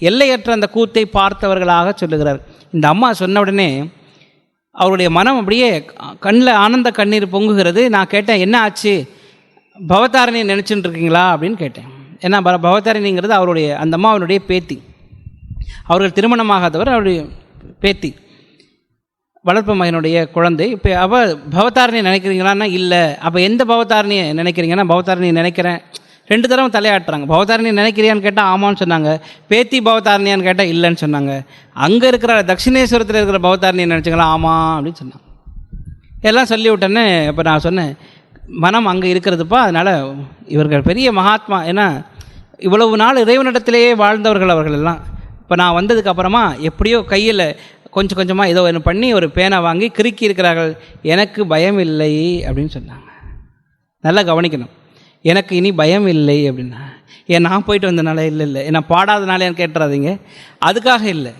எல்லையற்ற அந்த கூத்தை பார்த்தவர்களாக சொல்லுகிறார். இந்த அம்மா சொன்ன உடனே அவருடைய மனம் அப்படியே கண்ணில் ஆனந்த கண்ணீர் பொங்குகிறது. நான் கேட்டேன், என்ன ஆச்சு, பவதாரணியை நினச்சிட்டு இருக்கீங்களா அப்படின்னு கேட்டேன். ஏன்னா பவதாரணிங்கிறது அவருடைய, அந்த அம்மாவனுடைய பேத்தி, அவர்கள் திருமணமாகாதவர், அவருடைய பேத்தி, வளர்ப்பு மகனுடைய குழந்தை. இப்போ பவதாரணியை நினைக்கிறீங்களான்னா இல்லை. அப்போ எந்த பவதாரணியை நினைக்கிறீங்கன்னா, பவதாரணியை நினைக்கிறேன். 2 தடவை தலையாட்டுறாங்க. பவதாரணியை நினைக்கிறியான்னு கேட்டால் ஆமான்னு சொன்னாங்க, பேத்தி பவதாரணியான்னு கேட்டால் இல்லைன்னு சொன்னாங்க. அங்கே இருக்கிற தட்சிணேஸ்வரத்தில் இருக்கிற பவதாரணியை நினச்சிங்களா? ஆமாம் அப்படின்னு சொன்னாங்க. எல்லாம் சொல்லிவிட்டேன்னு. இப்போ நான் சொன்னேன், மனம் அங்கே இருக்கிறதுப்பா, அதனால் இவர்கள் பெரிய மகாத்மா, ஏன்னா இவ்வளவு நாள் இறைவனிடத்திலேயே வாழ்ந்தவர்கள் அவர்கள் எல்லாம். இப்போ நான் வந்ததுக்கப்புறமா எப்படியோ கையில் கொஞ்சம் கொஞ்சமாக ஏதோ ஒன்று பண்ணி ஒரு பேனை வாங்கி கிறுக்கி இருக்கிறார்கள், எனக்கு பயம் இல்லை அப்படின்னு சொன்னாங்க. நல்லா கவனிக்கணும். எனக்கு இனி பயம் இல்லை அப்படின்னா, ஏன் நான் போயிட்டு வந்தனால இல்லை நான் பாடாதனாலேன்னு கேட்டுறாதீங்க. அதுக்காக இல்லை,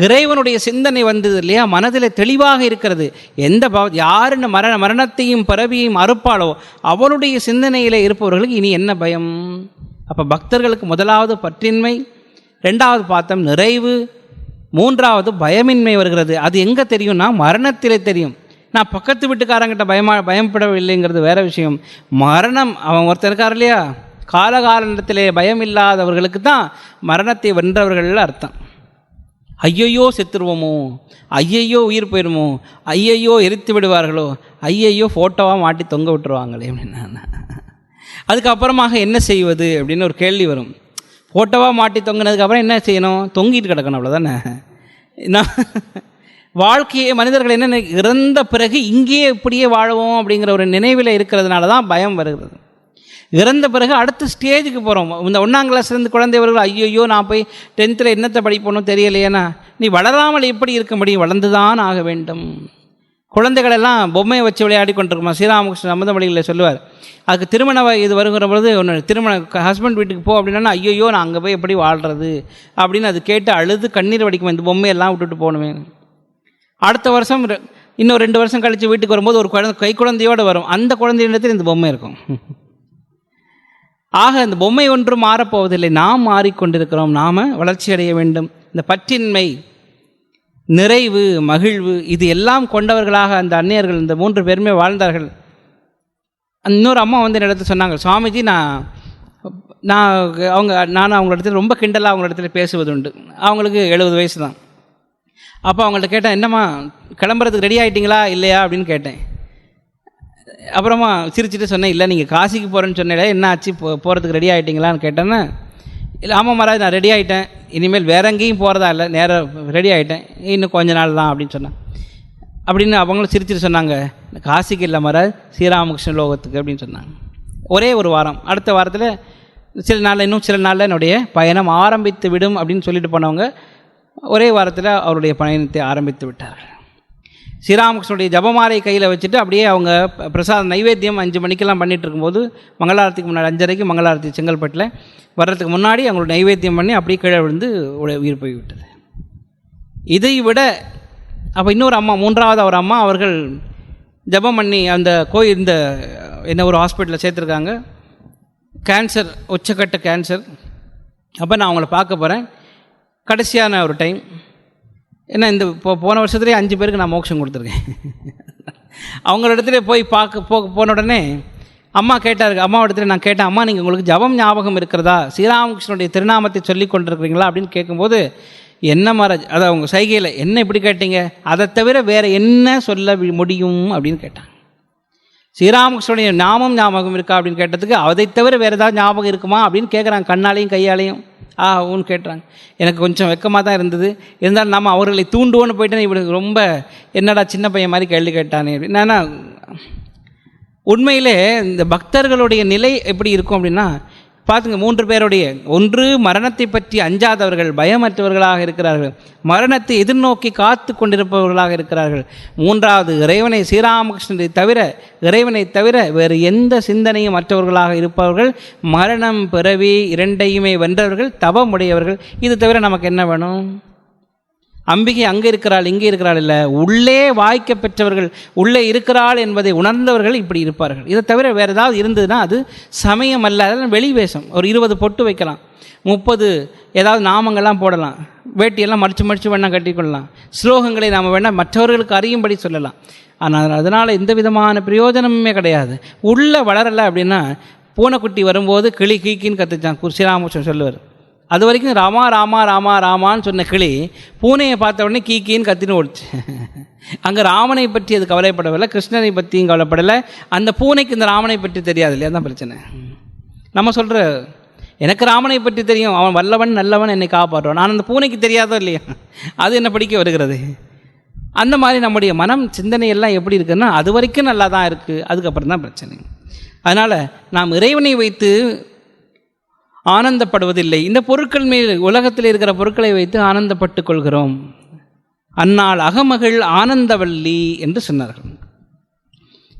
இறைவனுடைய சிந்தனை வந்தது இல்லையா, மனதில் தெளிவாக இருக்கிறது. எந்த யாருன்னு மரணத்தையும் பிறவியையும் அறுப்பாளோ அவனுடைய சிந்தனையில் இருப்பவர்களுக்கு இனி என்ன பயம்? அப்போ பக்தர்களுக்கு முதலாவது பற்றின்மை, ரெண்டாவது பார்த்தோம் நிறைவு, மூன்றாவது பயமின்மை வருகிறது. அது எங்கே தெரியும்னா மரணத்திலே தெரியும். நான் பக்கத்து வீட்டுக்காரங்கிட்ட பயப்படவில்லைங்கிறது வேற விஷயம். மரணம், அவன் ஒருத்தர் இருக்கார் இல்லையா, காலகாலத்திலே பயம் இல்லாதவர்களுக்கு தான் மரணத்தை வென்றவர்கள் அர்த்தம். ஐயையோ செத்துருவோமோ, ஐயையோ உயிர் போயிடுமோ, ஐயையோ எரித்து விடுவார்களோ, ஐயையோ ஃபோட்டோவாக மாட்டி தொங்க விட்டுருவாங்களே அப்படின்னா அதுக்கப்புறமாக என்ன செய்வது அப்படின்னு ஒரு கேள்வி வரும். ஃபோட்டோவாக மாட்டி தொங்கினதுக்கப்புறம் என்ன செய்யணும்? தொங்கிட்டு கிடக்கணும், அவ்வளோதானே. நான் வாழ்க்கையை மனிதர்கள் என்ன இறந்த பிறகு இங்கேயே இப்படியே வாழுவோம் அப்படிங்கிற ஒரு நினைவில் இருக்கிறதுனால தான் பயம் வருகிறது. இறந்த பிறகு அடுத்த ஸ்டேஜுக்கு போகிறோம். இந்த 1ஆம் கிளாஸ்லேருந்து குழந்தைவர்கள் ஐயோ நான் போய் 10th என்னத்தை படிப்போன்னு தெரியலையேனா, நீ வளராமல் எப்படி இருக்க முடியும்? வளர்ந்து தான் ஆக வேண்டும். குழந்தைகளெல்லாம் பொம்மையை வச்சு விளையாடி கொண்டிருக்குமா. ஸ்ரீராமகிருஷ்ணன் அமுதமொழிகளில் சொல்லுவார், அதுக்கு திருமண இது வருகிற பொழுது ஒன்று ஹஸ்பண்ட் வீட்டுக்கு போ அப்படின்னா, ஐயோ நான் அங்கே போய் எப்படி வாழ்கிறது அப்படின்னு அது கேட்டு அழுது கண்ணீர் வடிக்கும். இந்த பொம்மையெல்லாம் விட்டுட்டு போகணுமே. அடுத்த வருஷம் இன்னும் 2 வருஷம் கழித்து வீட்டுக்கு வரும்போது ஒரு கை குழந்தையோடு வரும். அந்த குழந்தையிடத்தில் இந்த பொம்மை இருக்கும். ஆக இந்த பொம்மை ஒன்றும் மாறப்போவதில்லை, நாம் மாறிக்கொண்டிருக்கிறோம். நாம் வளர்ச்சி அடைய வேண்டும். இந்த பற்றின்மை, நிறைவு, மகிழ்வு இது எல்லாம் கொண்டவர்களாக அந்த அன்னையர்கள் இந்த 3 பேருமே வாழ்ந்தார்கள். இன்னொரு அம்மா வந்து என் இடத்துல சொன்னாங்க, சுவாமிஜி நான் அவங்க இடத்துல ரொம்ப கிண்டலாக அவங்க இடத்துல பேசுவது உண்டு. அவங்களுக்கு 70 வயசு தான். அப்போ அவங்கள்ட்ட கேட்டேன், என்னம்மா கிளம்புறதுக்கு ரெடி ஆகிட்டிங்களா இல்லையா அப்படின்னு கேட்டேன். அப்புறமா சிரிச்சுட்டு சொன்னேன், இல்லை நீங்கள் காசிக்கு போகிறேன்னு சொன்னேன், என்ன ஆச்சு போகிறதுக்கு ரெடி ஆகிட்டிங்களான்னு கேட்டேன்னா, இல்லை ஆமாம் மகாராஜ் நான் ரெடி ஆகிட்டேன், இனிமேல் வேற எங்கேயும் போகிறதா இல்லை, நேராக ரெடி ஆகிட்டேன், இன்னும் கொஞ்ச நாள் தான் அப்படின்னு சொன்னான். அப்படின்னு அவங்களும் சிரிச்சுட்டு சொன்னாங்க, காசிக்கு இல்லை மகாராஜ் ஸ்ரீராமகிருஷ்ண லோகத்துக்கு அப்படின்னு சொன்னாங்க. ஒரே ஒரு வாரம், அடுத்த வாரத்தில் இன்னும் சில நாளில் என்னுடைய பயணம் ஆரம்பித்து விடும் அப்படின்னு சொல்லிட்டு போனவங்க ஒரே வாரத்தில் அவருடைய பயணத்தை ஆரம்பித்து விட்டார்கள். ஸ்ரீராமகிருஷ்ணனுடைய ஜபமாலை கையில் வச்சுட்டு அப்படியே அவங்க பிரசாத நைவேத்தியம் 5 மணிக்கெல்லாம் பண்ணிகிட்டு இருக்கும்போது, மங்களாரத்துக்கு முன்னாடி 5:30க்கு மங்களாரத்தி செங்கல்பட்டில் வர்றதுக்கு முன்னாடி அவங்களோட நைவேத்தியம் பண்ணி அப்படியே கீழே விழுந்து உயிர் போய்விட்டது. இதை விட அப்போ இன்னொரு அம்மா, 3வது ஒரு அம்மா, அவர்கள் ஜபம் பண்ணி அந்த கோயில் இந்த என்ன ஒரு ஹாஸ்பிட்டலில் சேர்த்துருக்காங்க, கேன்சர், உச்சக்கட்ட கேன்சர். அப்போ நான் அவங்கள பார்க்க போகிறேன், கடைசியான ஒரு டைம். ஏன்னா இந்த போன வருஷத்துலேயே 5 பேருக்கு நான் மோட்சம் கொடுத்துருக்கேன். அவங்களிடத்துல போய் போன உடனே அம்மா கேட்டார், அம்மாவிடத்துல நான் கேட்டேன், அம்மா நீங்கள் உங்களுக்கு ஜபம் ஞாபகம் இருக்கிறதா, ஸ்ரீராமகிருஷ்ணனுடைய திருநாமத்தை சொல்லி கொண்டிருக்கிறீங்களா அப்படின்னு கேட்கும்போது, என்ன மகாராஜ், அதை அவங்க சைகையில் என்ன இப்படி கேட்டீங்க, அதை தவிர வேறு என்ன சொல்ல முடியும் அப்படின்னு கேட்டாங்க. ஸ்ரீராமகிருஷ்ணனுடைய நாமம் ஞாபகம் இருக்கா அப்படின்னு கேட்டதுக்கு, அதை தவிர வேறு ஏதாவது ஞாபகம் இருக்குமா அப்படின்னு கேட்குறாங்க, கண்ணாலையும் கையாலையும் ஊன்னு கேட்டுறாங்க. எனக்கு கொஞ்சம் வெக்கமாக தான் இருந்தது. இருந்தாலும் நம்ம அவர்களை தூண்டுவோன்னு போயிட்டேன், இப்படி ரொம்ப என்னடா சின்ன பையன் மாதிரி கேள்வி கேட்டானே அப்படின்னா. உண்மையிலே இந்த பக்தர்களுடைய நிலை எப்படி இருக்கும் அப்படின்னா பார்த்துங்க, 3 பேருடைய, ஒன்று மரணத்தை பற்றி அஞ்சாதவர்கள், பயமற்றவர்களாக இருக்கிறார்கள், மரணத்தை எதிர்நோக்கி காத்து கொண்டிருப்பவர்களாக இருக்கிறார்கள். 3வது இறைவனை, ஸ்ரீராமகிருஷ்ணனை தவிர, இறைவனை தவிர வேறு எந்த சிந்தனையும் மற்றவர்களாக இருப்பவர்கள், மரணம் பிறவி 2ஐயுமே வென்றவர்கள், தவமுடையவர்கள். இது தவிர நமக்கு என்ன வேணும்? அம்பிகை அங்கே இருக்கிறாள் இங்கே இருக்கிறாள் இல்லை, உள்ளே வாய்க்க பெற்றவர்கள், உள்ளே இருக்கிறாள் என்பதை உணர்ந்தவர்கள் இப்படி இருப்பார்கள். இதை தவிர வேறு ஏதாவது இருந்ததுன்னா அது சமயம் அல்ல, அதெல்லாம் வெளி வேஷம். ஒரு 20 பொட்டு வைக்கலாம், 30 ஏதாவது நாமங்கள்லாம் போடலாம், வேட்டியெல்லாம் மடித்து வேணால் கட்டிக்கொள்ளலாம், ஸ்லோகங்களை நாம் வேணால் மற்றவர்களுக்கு அறியும்படி சொல்லலாம். ஆனால் அதனால் எந்த விதமான பிரயோஜனமுமே கிடையாது. உள்ளே வளரலை அப்படின்னா, பூனைக்குட்டி வரும்போது கிளி கீக்கின்னு கற்றுச்சான் ஸ்ரீராமகிருஷ்ணன் சொல்லுவார். அது வரைக்கும் ராமா ராமா ராமா ராமான்னு சொன்ன கிளி பூனையை பார்த்த உடனே கீக்கின்னு கத்தின்னு ஓடிச்சு. அங்கே ராமனை பற்றி அது கவலைப்படவில்லை, கிருஷ்ணனை பற்றியும் கவலைப்படலை. அந்த பூனைக்கு இந்த ராமனை பற்றி தெரியாது இல்லையா, தான் பிரச்சனை. நம்ம சொல்கிற எனக்கு ராமனை பற்றி தெரியும், அவன் வல்லவன் நல்லவன் என்னை காப்பாற்றுவான், நான் அந்த பூனைக்கு தெரியாதோ இல்லையா, அது என்ன படிக்க வருகிறது. அந்த மாதிரி நம்முடைய மனம் சிந்தனை எல்லாம் எப்படி இருக்குன்னா அது வரைக்கும் நல்லா தான் இருக்குது, அதுக்கப்புறம் தான் பிரச்சனை. அதனால் நாம் இறைவனை வைத்து ஆனந்தப்படுவதில்லை. இந்த பொருட்கள் மேல், உலகத்தில் இருக்கிற பொருட்களை வைத்து ஆனந்தப்பட்டு கொள்கிறோம். அந்நாள் அகமகள் ஆனந்தவல்லி என்று சொன்னார்கள்.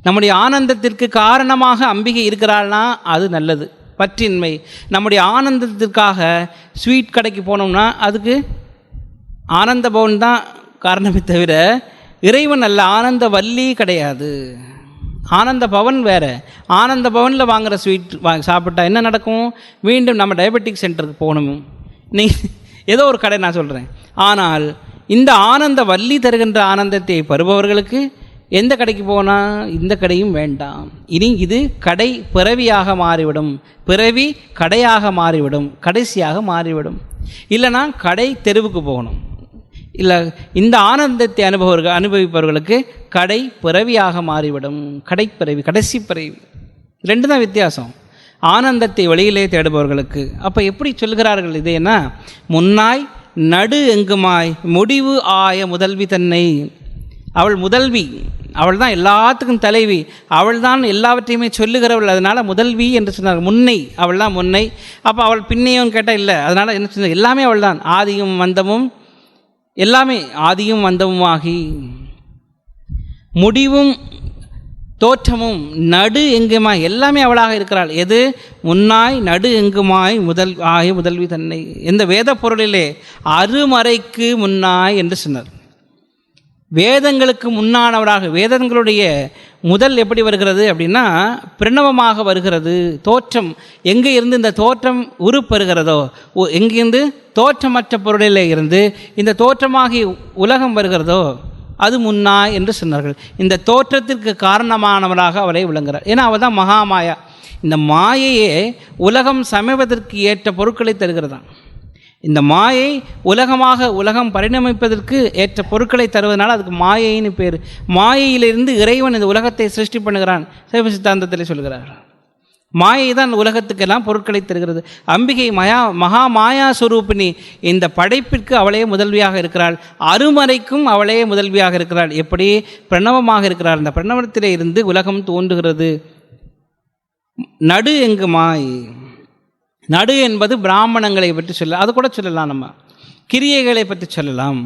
நம்முடைய ஆனந்தத்திற்கு காரணமாக அம்பிகை இருக்கிறாள்னா அது நல்லது, பற்றின்மை. நம்முடைய ஆனந்தத்திற்காக ஸ்வீட் கடைக்கு போனோம்னா அதுக்கு ஆனந்த பவன் தான் காரணமே தவிர இறைவன் அல்ல. ஆனந்த வள்ளி கிடையாது, ஆனந்த பவன் வேறு. ஆனந்த பவனில் வாங்குகிற ஸ்வீட் சாப்பிட்டா என்ன நடக்கும்? மீண்டும் நம்ம டயபெட்டிக் சென்டருக்கு போகணும். நீங்கள் ஏதோ ஒரு கடை நான் சொல்கிறேன். ஆனால் இந்த ஆனந்த வள்ளி தருகின்ற ஆனந்தத்தை பெறுபவர்களுக்கு எந்த கடைக்கு போனால் இந்த கடையும் வேண்டாம். இனி இது கடை பிறவியாக மாறிவிடும், பிறவி கடையாக மாறிவிடும், கடைசியாக மாறிவிடும். இல்லைனா கடை தெருவுக்கு போகணும். இல்லை, இந்த ஆனந்தத்தை அனுபவிப்பவர்களுக்கு கடை பிறவியாக மாறிவிடும். கடைப்பிறவி, கடைசி பிறவி, ரெண்டு தான் வித்தியாசம். ஆனந்தத்தை வெளியிலே தேடுபவர்களுக்கு. அப்போ எப்படி சொல்கிறார்கள் இதேனா, முன்னாய் நடு எங்குமாய் முடிவு ஆய முதல்வி தன்னை. அவள் முதல்வி, அவள் தான் எல்லாத்துக்கும் தலைவி, அவள் தான் எல்லாவற்றையுமே சொல்லுகிறவள். அதனால் முதல்வி என்று சொன்னார். முன்னை, அவள் தான் முன்னை. அப்போ அவள் பின்னையும் கேட்டால் இல்லை. அதனால் என்ன சொன்னார்? எல்லாமே அவள் தான், ஆதியும் வந்தமும் எல்லாமே, ஆதியும் வந்தமுமாகி முடிவும் தோற்றமும் நடு எங்குமாய் எல்லாமே அவளாக இருக்கிறாள். எது? முன்னாய் நடு எங்குமாய் முதல்வி தன்னை. இந்த வேத பொருளிலே அருமறைக்கு முன்னாய் என்று சொன்னார். வேதங்களுக்கு முன்னானவராக, வேதங்களுடைய முதல் எப்படி வருகிறது அப்படின்னா பிரணவமாக வருகிறது. தோற்றம் எங்கே இருந்து இந்த தோற்றம் உருப்பெறுகிறதோ, எங்கிருந்து தோற்றமற்ற பொருளிலே இருந்து இந்த தோற்றமாகி உலகம் வருகிறதோ அது முன்னாய் என்று சொன்னார்கள். இந்த தோற்றத்திற்கு காரணமானவராக அவரை விளங்குகிறார். ஏன்னா அவள் தான் மகாமாயா. இந்த மாயையே உலகம் சமைவதற்கு ஏற்ற பொருட்களை தருகிறதான். இந்த மாயை உலகம் பரிணமிப்பதற்கு ஏற்ற பொருட்களை தருவதனால அதுக்கு மாயைன்னு பேர். மாயையிலிருந்து இறைவன் இந்த உலகத்தை சிருஷ்டி பண்ணுகிறான். சைவ சித்தாந்தத்தில் சொல்கிறார், மாயை தான் உலகத்துக்கெல்லாம் பொருட்களை தருகிறது. அம்பிகை மகா மாயா சுரூபிணி. இந்த படைப்பிற்கு அவளே முதல்வியாக இருக்கிறாள், அருமறைக்கும் அவளே முதல்வியாக இருக்கிறாள். எப்படி? பிரணவமாக இருக்கிறாள். இந்த பிரணவத்திலே இருந்து உலகம் தோன்றுகிறது. நடு எங்குமாய், நடு என்பது பிராமணங்களை பற்றி சொல்ல, அது கூட சொல்லலாம். நம்ம கிரியைகளை பற்றி சொல்லலாம்.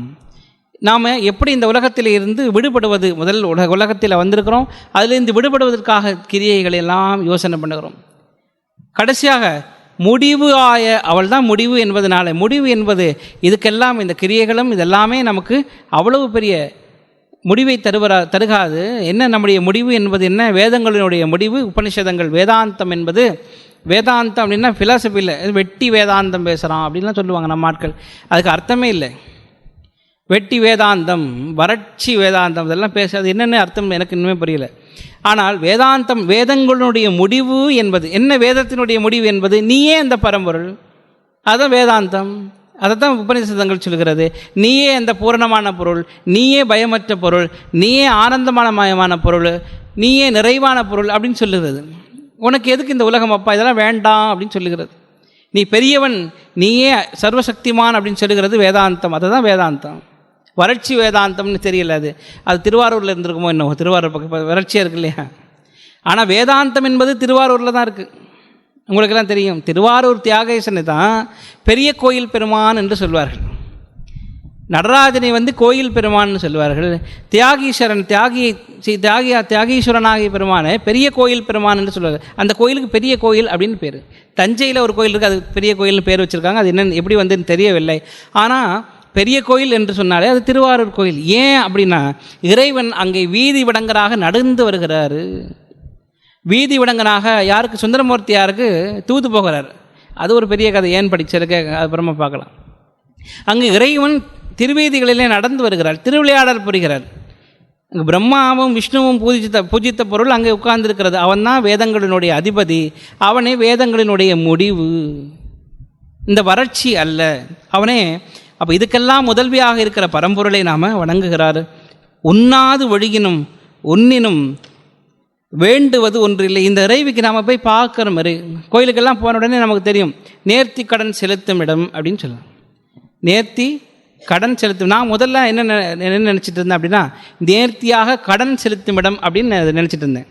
நாம் எப்படி இந்த உலகத்தில் இருந்து விடுபடுவது, முதல் உலகத்தில் வந்திருக்கிறோம், அதிலிருந்து விடுபடுவதற்காக கிரியைகளை எல்லாம் யோசனை பண்ணுகிறோம். கடைசியாக முடிவு ஆய, அவள் தான் முடிவு என்பதனால, முடிவு என்பது இதுக்கெல்லாம், இந்த கிரியைகளும் இதெல்லாமே நமக்கு அவ்வளவு பெரிய முடிவை தருகாது. என்ன நம்முடைய முடிவு என்பது என்ன? வேதங்களினுடைய முடிவு உபனிஷதங்கள். வேதாந்தம் என்பது, வேதாந்தம் அப்படின்னா ஃபிலாசபி இல்லை, வெட்டி வேதாந்தம் பேசுகிறான் அப்படின்லாம் சொல்லுவாங்க நம்ம ஆட்கள். அதுக்கு அர்த்தமே இல்லை. வெட்டி வேதாந்தம், வறட்சி வேதாந்தம், இதெல்லாம் பேசுறது என்னென்ன அர்த்தம் எனக்கு இன்னுமே புரியல. ஆனால் வேதாந்தம், வேதங்களுடைய முடிவு என்பது என்ன? வேதத்தினுடைய முடிவு என்பது நீயே அந்த பரம்பொருள், அதுதான் வேதாந்தம். அதை தான் உபநிஷதங்கள் சொல்கிறது. நீயே அந்த பூரணமான பொருள், நீயே பயமற்ற பொருள், நீயே ஆனந்தமான பொருள், நீயே நிறைவான பொருள் அப்படின்னு சொல்லுகிறது. உனக்கு எதுக்கு இந்த உலகம் அப்பா, இதெல்லாம் வேண்டாம் அப்படின்னு சொல்லுகிறது. நீ பெரியவன், நீயே சர்வசக்திமான் அப்படின்னு சொல்லுகிறது வேதாந்தம். அதை தான் வேதாந்தம். வறட்சி வேதாந்தம்னு தெரியல, அது திருவாரூரில் இருந்திருக்குமோ என்னவோ. திருவாரூர் பக்கம் வறட்சியாக இருக்கு இல்லையா? ஆனால் வேதாந்தம் என்பது திருவாரூரில் தான் இருக்குது. உங்களுக்கெல்லாம் தெரியும், திருவாரூர் தியாகேசனை தான் பெரிய கோயில் பெருமான் என்று சொல்வார்கள். நடராஜனை கோயில் பெருமான்னு சொல்வார்கள். தியாகீஸ்வரன், தியாகீஸ்வரனாகிய பெருமானை பெரிய கோயில் பெருமான் என்று சொல்வார்கள். அந்த கோயிலுக்கு பெரிய கோயில் அப்படின்னு பேர். தஞ்சையில் ஒரு கோயில் இருக்குது, அது பெரிய கோயில்னு பேர் வச்சுருக்காங்க. அது என்னென்னு எப்படி வந்துன்னு தெரியவில்லை. ஆனால் பெரிய கோயில் என்று சொன்னாலே அது திருவாரூர் கோயில். ஏன் அப்படின்னா இறைவன் அங்கே வீதி விடங்கராக நடந்து வருகிறார். வீதி விடங்கனாக யாருக்கு? சுந்தரமூர்த்தி யாருக்கு தூது போகிறார். அது ஒரு பெரிய கதை, ஏன் படிச்சிருக்க அப்புறமா பார்க்கலாம். அங்கு இறைவன் திருவீதிகளிலே நடந்து வருகிறார், திருவிளையாடல் புரிகிறார். அங்கே பிரம்மாவும் விஷ்ணுவும் பூஜித்த பொருள் அங்கே உட்கார்ந்திருக்கிறது. அவன் தான் வேதங்களினுடைய அதிபதி, அவனே வேதங்களினுடைய முடிவு, இந்த வறட்சி அல்ல அவனே. அப்போ இதுக்கெல்லாம் முதல்வியாக இருக்கிற பரம்பொருளை நாம் வணங்குகிறார். உண்ணாது ஒழுகினும் உன்னினும் வேண்டுவது ஒன்றில்லை. இந்த இறைவிக்கு நாம் போய் பார்க்குற மாதிரி கோயிலுக்கெல்லாம் போன உடனே நமக்கு தெரியும், நேர்த்தி கடன் செலுத்தும் இடம் அப்படின்னு சொல்லலாம். நேர்த்தி கடன் செலுத்தும். நான் முதல்ல என்ன நினச்சிட்டு இருந்தேன் அப்படின்னா, நேர்த்தியாக கடன் செலுத்தும் இடம் அப்படின்னு நினச்சிட்டு இருந்தேன்.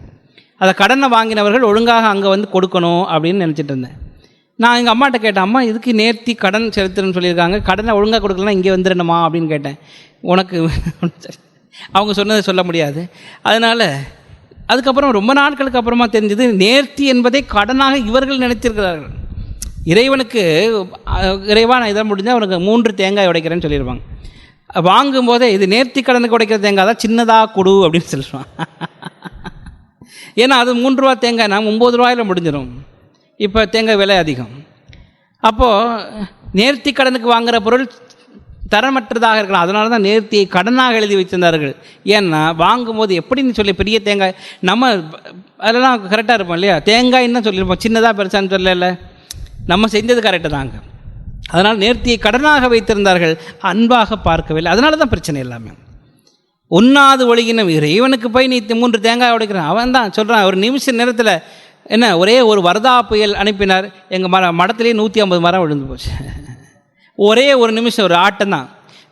அதை கடனை வாங்கினவர்கள் ஒழுங்காக அங்கே கொடுக்கணும் அப்படின்னு நினச்சிட்டு இருந்தேன். நான் எங்கள் அம்மாட்ட கேட்டேன், அம்மா இதுக்கு நேர்த்தி கடன் செலுத்துறேன்னு சொல்லியிருக்காங்க, கடனை ஒழுங்காக கொடுக்கலாம், இங்கே வந்துடணுமா அப்படின்னு கேட்டேன். உனக்கு அவங்க சொன்னதை சொல்ல முடியாது. அதனால் அதுக்கப்புறம் ரொம்ப நாட்களுக்கு அப்புறமா தெரிஞ்சது நேர்த்தி என்பதை கடனாக இவர்கள் நினைத்திருக்கிறார்கள். இறைவனுக்கு இறைவா நான் இதை முடிஞ்சால் அவனுக்கு 3 தேங்காய் உடைக்கிறேன்னு சொல்லிடுவாங்க. வாங்கும்போதே இது நேர்த்தி கடனுக்கு உடைக்கிற தேங்காய் தான், சின்னதாக கொடு அப்படின்னு சொல்லுவான். ஏன்னா அது 3 ரூபா தேங்காய் நான் 9 ரூபாயில் முடிஞ்சிடும். இப்போ தேங்காய் விலை அதிகம். அப்போது நேர்த்தி கடனுக்கு வாங்குகிற பொருள் தரமற்றதாக இருக்கலாம். அதனால தான் நேர்த்தியை கடனாக எழுதி வச்சிருந்தார்கள். ஏன்னா வாங்கும்போது எப்படின்னு சொல்லி பெரிய தேங்காய் நம்ம அதெல்லாம் கரெக்டாக இருப்போம் இல்லையா, தேங்காய்ன்னு தான் சொல்லியிருப்போம், சின்னதாக பெருசான்னு சொல்லலை. நம்ம செஞ்சது கரெக்டு தாங்க. அதனால் நேர்த்தியை கடனாக வைத்திருந்தார்கள், அன்பாக பார்க்கவில்லை. அதனால தான் பிரச்சனை எல்லாமே. உண்ணாது ஒழுகினம் இறைவனுக்கு போய் நீ 3 தேங்காய் உடைக்கிறான். அவன் தான் சொல்கிறான், ஒரு நிமிஷ நேரத்தில் என்ன ஒரே ஒரு வரதா புயல் அனுப்பினார், எங்கள் மடத்துலேயே 150 மரம் விழுந்து போச்சு. ஒரே ஒரு நிமிஷம், ஒரு ஆட்டம் தான்.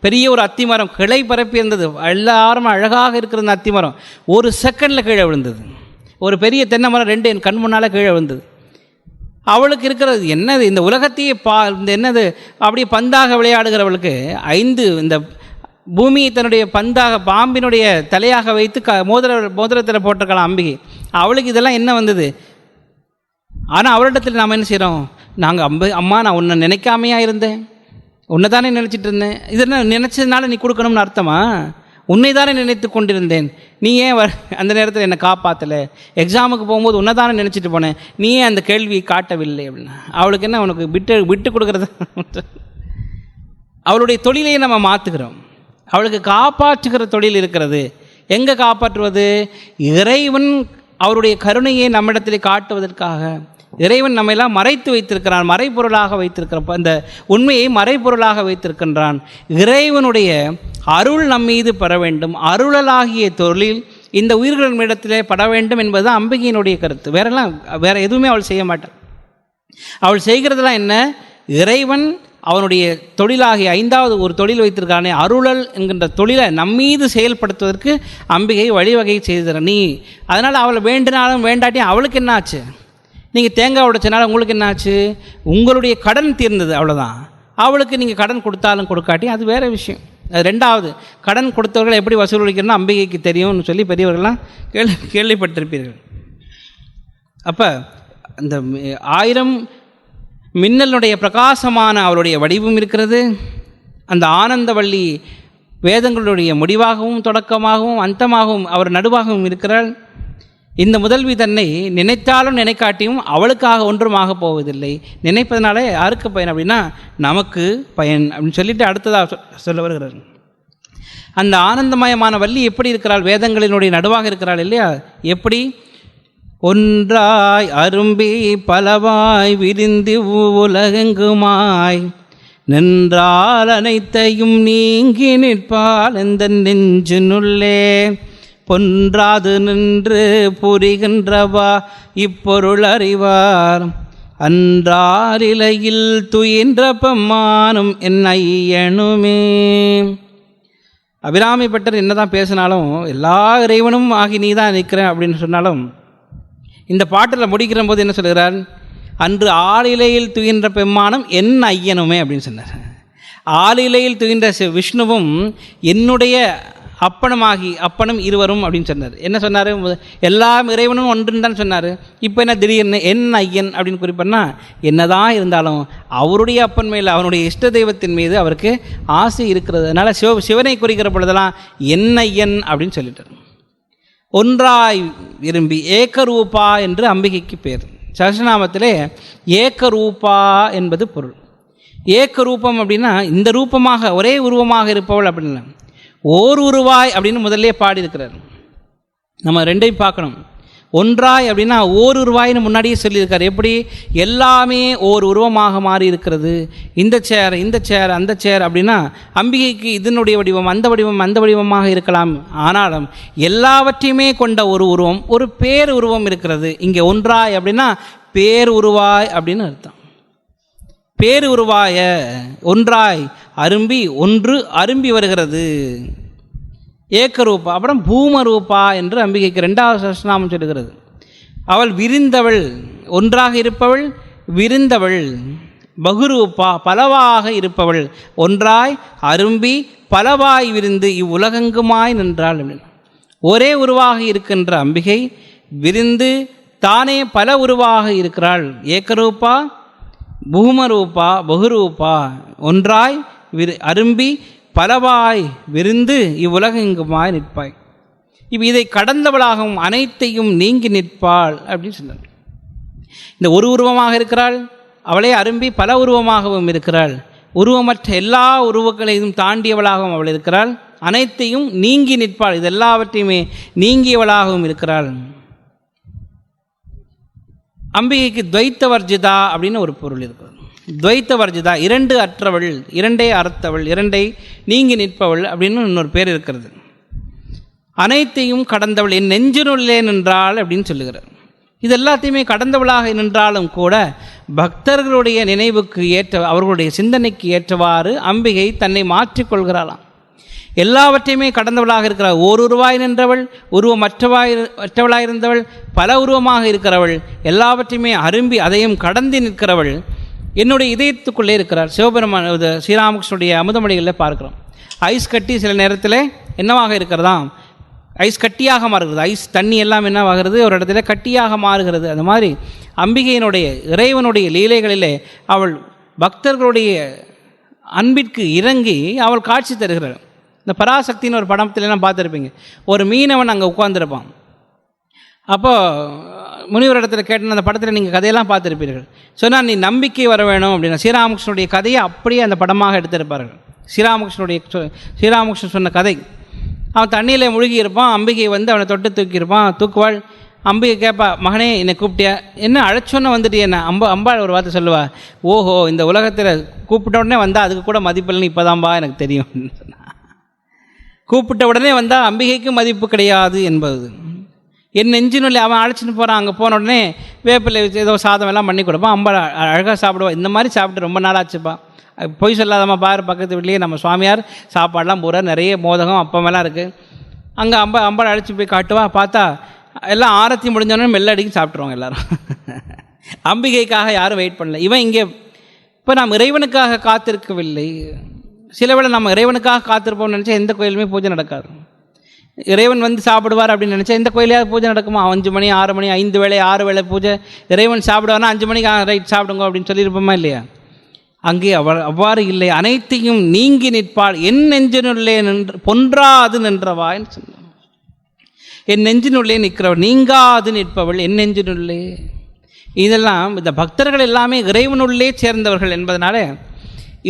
பெரிய ஒரு அத்தி மரம் கிளை பரப்பி இருந்தது, எல்லாரும் அழகாக இருக்கிற அந்த அத்தி மரம் ஒரு செகண்டில் கீழே விழுந்தது. ஒரு பெரிய தென்னை மரம் 2 என் கண் முன்னால் கீழே விழுந்தது. அவளுக்கு இருக்கிறது என்னது, இந்த உலகத்தையே இந்த என்னது அப்படியே பந்தாக விளையாடுகிறவளுக்கு 5 இந்த பூமியை தன்னுடைய பந்தாக பாம்பினுடைய தலையாக வைத்து மோதிரத்தில் போட்டிருக்கலாம் அம்பிகை. அவளுக்கு இதெல்லாம் என்ன வந்தது? ஆனால் அவரிடத்தில் நாம் என்ன செய்கிறோம், நாங்கள் அம்மா நான் உன்னை நினைக்காமையா இருந்தேன், உன்னை தானே நினச்சிட்டு இருந்தேன், இதெல்லாம் நினச்சதுனால நீ கொடுக்கணும்னு அர்த்தமா? உன்னை தானே நினைத்து கொண்டிருந்தேன், நீ ஏன் அந்த நேரத்தில் என்னை காப்பாற்றலை, எக்ஸாமுக்கு போகும்போது உன்னை தானே நினச்சிட்டு போனேன், நீ ஏன் அந்த கேள்வியை காட்டவில்லை அப்படின்னா. அவளுக்கு என்ன, உனக்கு விட்டு கொடுக்குறது. அவளுடைய தொழிலையே நம்ம மாற்றுகிறோம். அவளுக்கு காப்பாற்றுகிற தொழில் இருக்கிறது. எங்கே காப்பாற்றுவது? இறைவன் அவருடைய கருணையை நம்மிடத்தில் காட்டுவதற்காக இறைவன் நம்மெல்லாம் மறைத்து வைத்திருக்கிறான், மறைப்பொருளாக வைத்திருக்கிற அந்த உண்மையை மறைப்பொருளாக வைத்திருக்கின்றான். இறைவனுடைய அருள் நம்மீது பெற வேண்டும், அருளலாகிய தொழில் இந்த உயிர்களின் இடத்திலே பட வேண்டும் என்பது அம்பிகையினுடைய கருத்து. வேற எதுவுமே அவள் செய்ய மாட்டாள். அவள் செய்கிறதுலாம் என்ன, இறைவன் அவனுடைய தொழிலாகிய 5வது ஒரு தொழில் வைத்திருக்கானே, அருளல் என்கின்ற தொழிலை நம்மீது செயல்படுத்துவதற்கு அம்பிகை வழிவகை செய்திருக்கிற நீ. அதனால் அவளை வேண்டினாலும் வேண்டாட்டியும் அவளுக்கு என்ன ஆச்சு? நீங்கள் தேங்காய் உடைச்சனால உங்களுக்கு என்ன ஆச்சு? உங்களுடைய கடன் தீர்ந்தது, அவ்வளோதான். அவளுக்கு நீங்கள் கடன் கொடுத்தாலும் கொடுக்காட்டியும் அது வேறு விஷயம். அது 2வது. கடன் கொடுத்தவர்களை எப்படி வசூலிக்கணும்னு அம்பிகைக்கு தெரியும்னு சொல்லி பெரியவர்கள்லாம் கேள்விப்பட்டிருப்பீர்கள். அப்போ அந்த 1000 மின்னலுடைய பிரகாசமான அவருடைய வடிவம் இருக்கிறது. அந்த ஆனந்தவள்ளி வேதங்களுடைய முடிவாகவும் தொடக்கமாகவும் அந்தமாகவும் அவர் நடுவாகவும் இருக்கிறாள். இந்த முதல்வி தன்னை நினைத்தாலும் நினைக்காட்டியும் அவளுக்காக ஒன்றுமாக போவதில்லை. நினைப்பதனால யாருக்கு பயன் அப்படின்னா நமக்கு பயன் அப்படின்னு சொல்லிட்டு அடுத்ததாக சொல்ல வருகிறார். அந்த ஆனந்தமயமான வள்ளி எப்படி இருக்கிறாள்? வேதங்களினுடைய நடுவாக இருக்கிறாள் இல்லையா? எப்படி? ஒன்றாய் அரும்பி பலவாய் விரிந்து உலகெங்குமாய் நின்றால் அனைத்தையும் நீங்கி நிற்பால் எந்த நெஞ்சினுள்ளே பொன்றாது நின்று புரிகின்றவா இப்பொருள் அறிவார் அன்றாரிலையில் துயின்ற பெம்மானும் என் ஐயனுமே. அபிராமி பட்டர் என்னதான் பேசினாலும், எல்லா இறைவனும் ஆகி நீ தான் நிற்கிறேன் அப்படின்னு சொன்னாலும், இந்த பாட்டில் முடிக்கிற போது என்ன சொல்கிறார்? அன்று ஆளிலையில் துயின்ற பெம்மானும் என் ஐயனுமே அப்படின்னு சொன்னார். ஆளிலையில் துயின்ற விஷ்ணுவும் என்னுடைய அப்பனும் இருவரும் அப்படின்னு சொன்னார். என்ன சொன்னார்? எல்லா இறைவனும் ஒன்றுன்னு தான் சொன்னார். இப்போ என்ன திடீர்னு என் ஐயன் அப்படின்னு குறிப்பிட்னா, என்னதான் இருந்தாலும் அவருடைய அப்பன் மேலே, அவனுடைய இஷ்ட தெய்வத்தின் மீது அவருக்கு ஆசை இருக்கிறது. அதனால் சிவனை குறிக்கிற பொழுதெல்லாம் என் ஐயன் அப்படின்னு சொல்லிட்டார். ஒன்றாய் விரும்பி ஏக்கரூபா என்று அம்பிகைக்கு பேர். சஹஸ்ரநாமத்திலே ஏக்கரூபா என்பது பொருள். ஏக்கரூபம் அப்படின்னா இந்த ரூபமாக ஒரே உருவமாக இருப்பவள் அப்படின்னா, ஓர் உருவாய் அப்படின்னு முதல்ல பாடியிருக்கிறார். நம்ம 2ஐயும் பார்க்கணும். ஒன்றாய் அப்படின்னா ஓர் உருவாயின்னு முன்னாடியே சொல்லியிருக்கார். எப்படி? எல்லாமே ஓர் உருவமாக மாறி இருக்கிறது. இந்த சேர் அந்த சேர் அப்படின்னா அம்பிகைக்கு இதனுடைய வடிவம் அந்த வடிவமாக இருக்கலாம். ஆனாலும் எல்லாவற்றையுமே கொண்ட ஒரு உருவம், ஒரு பேர் உருவம் இருக்கிறது. இங்கே ஒன்றாய் அப்படின்னா பேர் உருவாய் அப்படின்னு அர்த்தம். பேர் உருவாய ஒன்றாய் அரும்பி ஒன்று அரும்பி வருகிறது. ஏக்கரூபா. அப்புறம் பூமரூபா என்று அம்பிகைக்கு 2வது சஹஸ்ரநாமம் சொல்லுகிறது. அவள் விரிந்தவள், ஒன்றாக இருப்பவள், விரிந்தவள். பகுரூபா, பலவாக இருப்பவள். ஒன்றாய் அரும்பி பலவாய் விரிந்து இவ்வுலகெங்குமாய் நின்றாள். ஒரே உருவாக இருக்கின்ற அம்பிகை விரிந்து தானே பல உருவாக இருக்கிறாள். ஏக்கரூபா பூமரூபா பகுரூபா, ஒன்றாய் அரும்பி பலவாய் விரிந்து இவ்வுலகெங்குமாய் நிற்பாய். இப்போ இதை கடந்தவளாகவும் அனைத்தையும் நீங்கி நிற்பாள் அப்படின்னு சொன்னார். இந்த ஒரு உருவமாக இருக்கிறாள், அவளே அரும்பி பல உருவமாகவும் இருக்கிறாள். உருவமற்ற எல்லா உருவங்களையும் தாண்டியவளாகவும் அவள் இருக்கிறாள். அனைத்தையும் நீங்கி நிற்பாள், இது எல்லாவற்றையுமே நீங்கியவளாகவும் இருக்கிறாள். அம்பிகைக்கு துவைத்த வர்ஜிதா அப்படின்னு ஒரு பொருள் இருக்கிறது. துவைத்த வர்ஜிதா, இரண்டு அற்றவள், இரண்டே அறுத்தவள், இரண்டை நீங்கி நிற்பவள் அப்படின்னு இன்னொரு பேர் இருக்கிறது. அனைத்தையும் கடந்தவள், என் நெஞ்சினுள்ளே நின்றாள் அப்படின்னு சொல்லுகிறார். இது எல்லாத்தையுமே கடந்தவளாக நின்றாலும் கூட பக்தர்களுடைய நினைவுக்கு ஏற்ற, அவர்களுடைய சிந்தனைக்கு ஏற்றவாறு அம்பிகை தன்னை மாற்றிக்கொள்கிறாளாம். எல்லாவற்றையுமே கடந்தவளாக இருக்கிறாள். ஓர் உருவாய் நின்றவள், மற்றவளாய் இருந்தவள், பல உருவமாக இருக்கிறவள், எல்லாவற்றையுமே அரும்பி அதையும் கடந்து நிற்கிறவள் என்னுடைய இதயத்துக்குள்ளே இருக்கிறார். சிவபெருமான் ஸ்ரீராமகிருஷ்ணனுடைய அமுதமொழிகளில் பார்க்கிறோம். ஐஸ் கட்டி சில நேரத்தில் என்னவாக இருக்கிறதாம், ஐஸ் கட்டியாக மாறுகிறது. ஐஸ் தண்ணி எல்லாம் என்னவாகிறது, ஒரு இடத்துல கட்டியாக மாறுகிறது. அது மாதிரி அம்பிகையினுடைய இறைவனுடைய லீலைகளிலே அவள் பக்தர்களுடைய அன்பிற்கு இறங்கி அவள் காட்சி தருகிறாள். இந்த பராசக்தின்னு ஒரு படத்திலலாம் பார்த்துருப்பீங்க. ஒரு மீனவன் அங்கே உட்கார்ந்துருப்பான். அப்போது முனிவர் இடத்துல கேட்டேன், அந்த படத்தில் நீங்கள் கதையெல்லாம் பார்த்துருப்பீர்கள். சொன்னால் நீ நம்பிக்கை வர வேணும் அப்படின்னா ஸ்ரீராமகிருஷ்ணனுடைய கதையை அப்படியே அந்த படமாக எடுத்திருப்பார்கள். ஸ்ரீராமகிருஷ்ணன் சொன்ன கதை. அவன் தண்ணியில் முழுகி இருப்பான், அம்பிகை வந்து அவனை தொட்டு தூக்கியிருப்பான், தூக்குவாள். அம்பிகை கேட்பா, மகனே என்னை கூப்பிட்டியா, என்ன அழைச்சோன்னு வந்துட்டு என்ன அம்பாள் ஒரு வார்த்தை சொல்லுவா, ஓஹோ இந்த உலகத்தில் கூப்பிட்ட உடனே வந்தால் அதுக்கு கூட மதிப்பில்லைன்னு இப்போதான்பா எனக்கு தெரியும் சொன்னா. கூப்பிட்ட உடனே வந்தால் அம்பிகைக்கு மதிப்பு கிடையாது என்பது. என் நெஞ்சினுள்ள அவன் அழைச்சின்னு போகிறான். அங்கே போன உடனே வேப்பிலை ஏதோ சாதம் எல்லாம் பண்ணி கொடுப்பான். அம்பாள் அழகாக சாப்பிடுவான். இந்த மாதிரி சாப்பிட்டு ரொம்ப நாளாச்சுப்பா, பொய் சொல்லாதம்மா பாரு, பக்கத்து வீட்லேயே நம்ம சுவாமியார் சாப்பாடெலாம் போகிறார், நிறைய மோதகம் அப்பமெல்லாம் இருக்குது. அங்கே அம்பாள் அழைச்சி போய் காட்டுவா. பார்த்தா எல்லாம் ஆரத்தி முடிஞ்சோடனே மெல்ல அடிக்கி சாப்பிட்ருவாங்க எல்லோரும். அம்பிகைக்காக யாரும் வெயிட் பண்ணல. இவன் இங்கே இப்போ நாம் இறைவனுக்காக காத்திருக்கவில்லை. சில வேளை நம்ம இறைவனுக்காக காத்திருப்போம்னு நினச்சா எந்த கோயிலுமே பூஜை நடக்காது. இறைவன் வந்து சாப்பிடுவார் அப்படின்னு நினச்சா எந்த கோயிலையாவது பூஜை நடக்குமா? 5 மணி 6 மணி 5 வேளை 6 வேளை பூஜை. இறைவன் சாப்பிடுவார்னா 5 மணிக்கு ரைட் சாப்பிடுங்க அப்படின்னு சொல்லியிருப்போமா இல்லையா? அங்கே அவ்வாறு இல்லை. அனைத்தையும் நீங்கி நிற்பாள், என் நெஞ்சினுள்ளே நின்று பொன்றாது நின்றவான்னு சொன்னான். என் நெஞ்சினுள்ளே நிற்கிறவள், நீங்காது நிற்பவள் என் நெஞ்சினுள்ளே. இதெல்லாம் இந்த பக்தர்கள் எல்லாமே இறைவனுள்ளே சேர்ந்தவர்கள் என்பதனால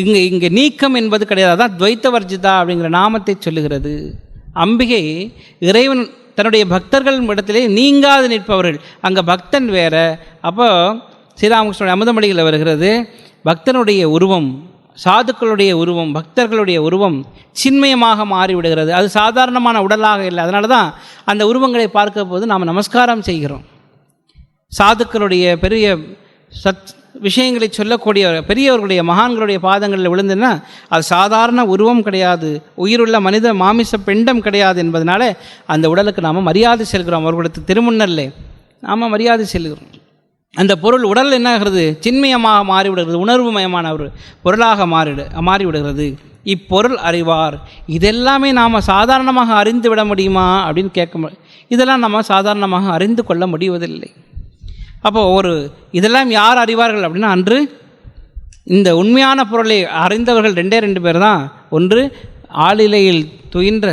இங்கே நீக்கம் என்பது கிடையாது. அதான் துவைத்த வர்ஜிதா அப்படிங்கிற நாமத்தை சொல்லுகிறது. அம்பிகை இறைவன் தன்னுடைய பக்தர்கள் இடத்திலே நீங்காது நிற்பவர்கள். அங்கே பக்தன் வேற. அப்போ ஸ்ரீராமகிருஷ்ணனுடைய அமுதமொழிகளில் வருகிறது, பக்தனுடைய உருவம், சாதுக்களுடைய உருவம், பக்தர்களுடைய உருவம் சின்மயமாக மாறிவிடுகிறது. அது சாதாரணமான உடலாக இல்லை. அதனால தான் அந்த உருவங்களை பார்க்க போது நாம் நமஸ்காரம் செய்கிறோம். சாதுக்களுடைய பெரிய விஷயங்களை சொல்லக்கூடிய பெரியவர்களுடைய மகான்களுடைய பாதங்களில் விழுந்துன்னா அது சாதாரண உருவம் கிடையாது, உயிருள்ள மனித மாமிச பெண்டம் கிடையாது என்பதனால அந்த உடலுக்கு நாம் மரியாதை செல்கிறோம். அவர்களுக்கு திருமுன்னல்லே நாம் மரியாதை செல்கிறோம். அந்த பொருள் உடல் என்ன ஆகிறது, சின்மயமாக மாறிவிடுகிறது, உணர்வுமயமான ஒரு பொருளாக மாறிவிடுகிறது. இப்பொருள் அறிவார். இதெல்லாமே நாம் சாதாரணமாக அறிந்து விட முடியுமா அப்படின்னு கேட்க, இதெல்லாம் நம்ம சாதாரணமாக அறிந்து கொள்ள முடிவதில்லை. அப்போது இதெல்லாம் யார் அறிவார்கள் அப்படின்னா, அன்று இந்த உண்மையான பொருளை அறிந்தவர்கள் 2 பேர் தான். ஒன்று ஆளிலையில் துயின்ற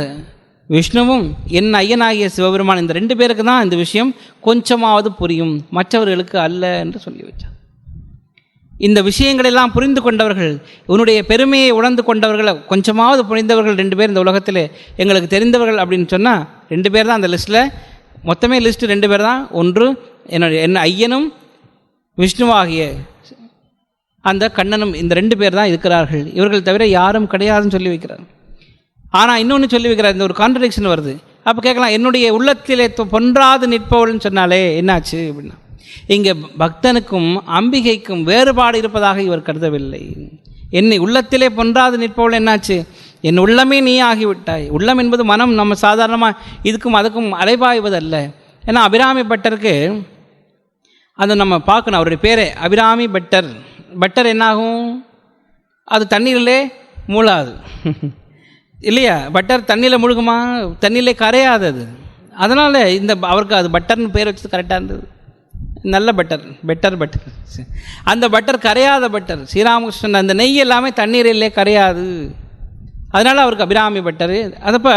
விஷ்ணுவும் என் ஐயனாகிய சிவபெருமான். இந்த 2 பேருக்கு தான் இந்த விஷயம் கொஞ்சமாவது புரியும், மற்றவர்களுக்கு அல்ல என்று சொல்லி வச்சார். இந்த விஷயங்களெல்லாம் புரிந்து கொண்டவர்கள், உன்னுடைய பெருமையை உணர்ந்து கொண்டவர்கள், கொஞ்சமாவது புரிந்தவர்கள் 2 பேர் இந்த உலகத்தில் எங்களுக்கு தெரிந்தவர்கள் அப்படின்னு சொன்னால் 2 பேர் தான் அந்த லிஸ்ட்டில். மொத்தமே லிஸ்ட்டு 2 பேர் தான். ஒன்று என் ஐயனும் விஷ்ணுவாகிய அந்த கண்ணனும், இந்த 2 பேர் தான் இருக்கிறார்கள். இவர்கள் தவிர யாரும் கிடையாதுன்னு சொல்லி வைக்கிறார். ஆனால் இன்னொன்று சொல்லி வைக்கிறார், இந்த ஒரு கான்ட்ரடிக்ஷன் வருது. அப்போ கேட்கலாம், என்னுடைய உள்ளத்திலே பொன்றாது நிற்பவள்னு சொன்னாலே என்னாச்சு அப்படின்னா, இங்கே பக்தனுக்கும் அம்பிகைக்கும் வேறுபாடு இருப்பதாக இவர் கருதவில்லை. என்னை உள்ளத்திலே பொன்றாது நிற்பவள் என்னாச்சு, என் உள்ளமே நீ ஆகிவிட்டாய். உள்ளம் என்பது மனம். நம்ம சாதாரணமாக இதுக்கும் அதுக்கும் அலைபாய்வதல்ல. ஏன்னா அபிராமி பட்டருக்கு அதை நம்ம பார்க்கணும். அவருடைய பேரே அபிராமி பட்டர். பட்டர் என்னாகும், அது தண்ணீரிலே மூழாது இல்லையா? பட்டர் தண்ணியில் முழுகுமா? தண்ணியிலே கரையாது. அதனால் அவருக்கு அது பட்டர்னு பேர் வச்சது கரெக்டாக இருந்தது. நல்ல பெட்டர் அந்த பட்டர் கரையாத பட்டர். ஸ்ரீராமகிருஷ்ணன் அந்த நெய் எல்லாமே தண்ணீரிலே கரையாது, அதனால் அவருக்கு அபிராமி பட்டர். அதப்போ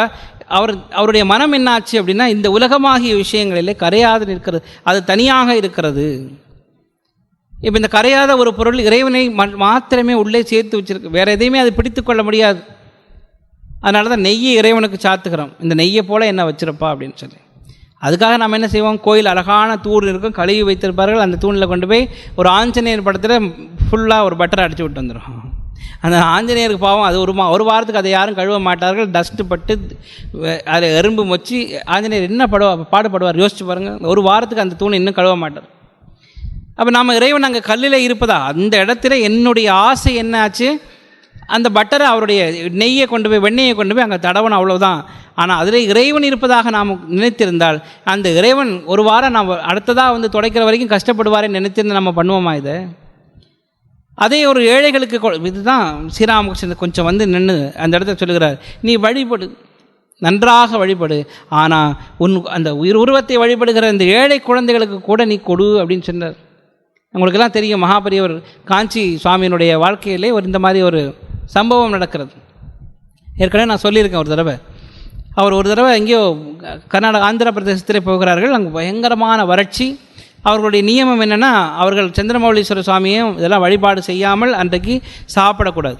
அவருடைய மனம் என்னாச்சு அப்படின்னா, இந்த உலகமாகிய விஷயங்களிலே கரையாது நிற்கிறது, அது தனியாக இருக்கிறது. இப்போ இந்த கரையாத ஒரு பொருள் இறைவனை மாத்திரமே உள்ளே சேர்த்து வச்சிருக்கு, வேறு எதையுமே அது பிடித்து கொள்ள முடியாது. அதனால தான் நெய்யை இறைவனுக்கு சாத்துக்கிறோம், இந்த நெய்யை போல் என்ன வச்சிருப்பா அப்படின்னு சொல்லி. அதுக்காக நம்ம என்ன செய்வோம், கோயில் அழகான தூண் இருக்கும், கழுவி வைத்திருப்பார்கள். அந்த தூணில் கொண்டு போய் ஒரு ஆஞ்சநேயர் படத்தில் ஃபுல்லாக ஒரு பட்டரை அடித்து விட்டு வந்துடும். அந்த ஆஞ்சநேயருக்கு பாவம், அது ஒரு வாரத்துக்கு அதை யாரும் கழுவ மாட்டார்கள். டஸ்ட்டு பட்டு அதில் எறும்பு மொச்சி ஆஞ்சநேயர் என்ன பாடுபடுவார் யோசிச்சு பாருங்கள். ஒரு வாரத்துக்கு அந்த தூணை இன்னும் கழுவ மாட்டார். அப்போ நம்ம இறைவன் அங்கே கல்லில் இருப்பதா, அந்த இடத்துல என்னுடைய ஆசை என்ன ஆச்சு, அந்த பட்டரை அவருடைய நெய்யை கொண்டு போய் வெண்ணெயை கொண்டு போய் அங்கே தடவணும், அவ்வளோதான். ஆனால் அதில் இறைவன் இருப்பதாக நாம் நினைத்திருந்தால் அந்த இறைவன் ஒரு வாரம் நாம் அடுத்ததாக துடைக்கிற வரைக்கும் கஷ்டப்படுவாரே நினைத்திருந்து நம்ம பண்ணுவோமா இதை? அதே ஒரு ஏழைகளுக்கு இதுதான் ஸ்ரீராமகிருஷ்ணன் கொஞ்சம் நின்று அந்த இடத்துல சொல்லுகிறார், நீ வழிபடு, நன்றாக வழிபடு, ஆனால் அந்த உருவத்தை வழிபடுகிற இந்த ஏழை குழந்தைகளுக்கு கூட நீ கொடு அப்படின்னு சொன்னார். உங்களுக்கெல்லாம் தெரியும், மகாபெரியவர் காஞ்சி சுவாமியினுடைய வாழ்க்கையிலே இந்த மாதிரி ஒரு சம்பவம் நடக்கிறது. ஏற்கனவே நான் சொல்லியிருக்கேன் ஒரு தடவை. அவர் ஒரு தடவை எங்கேயோ ஆந்திர பிரதேசத்திலே போகிறார்கள். அங்கே பயங்கரமான வறட்சி. அவர்களுடைய நியமம் என்னென்னா, அவர்கள் சந்திரமௌலீஸ்வர சுவாமியும் இதெல்லாம் வழிபாடு செய்யாமல் அன்றைக்கு சாப்பிடக்கூடாது,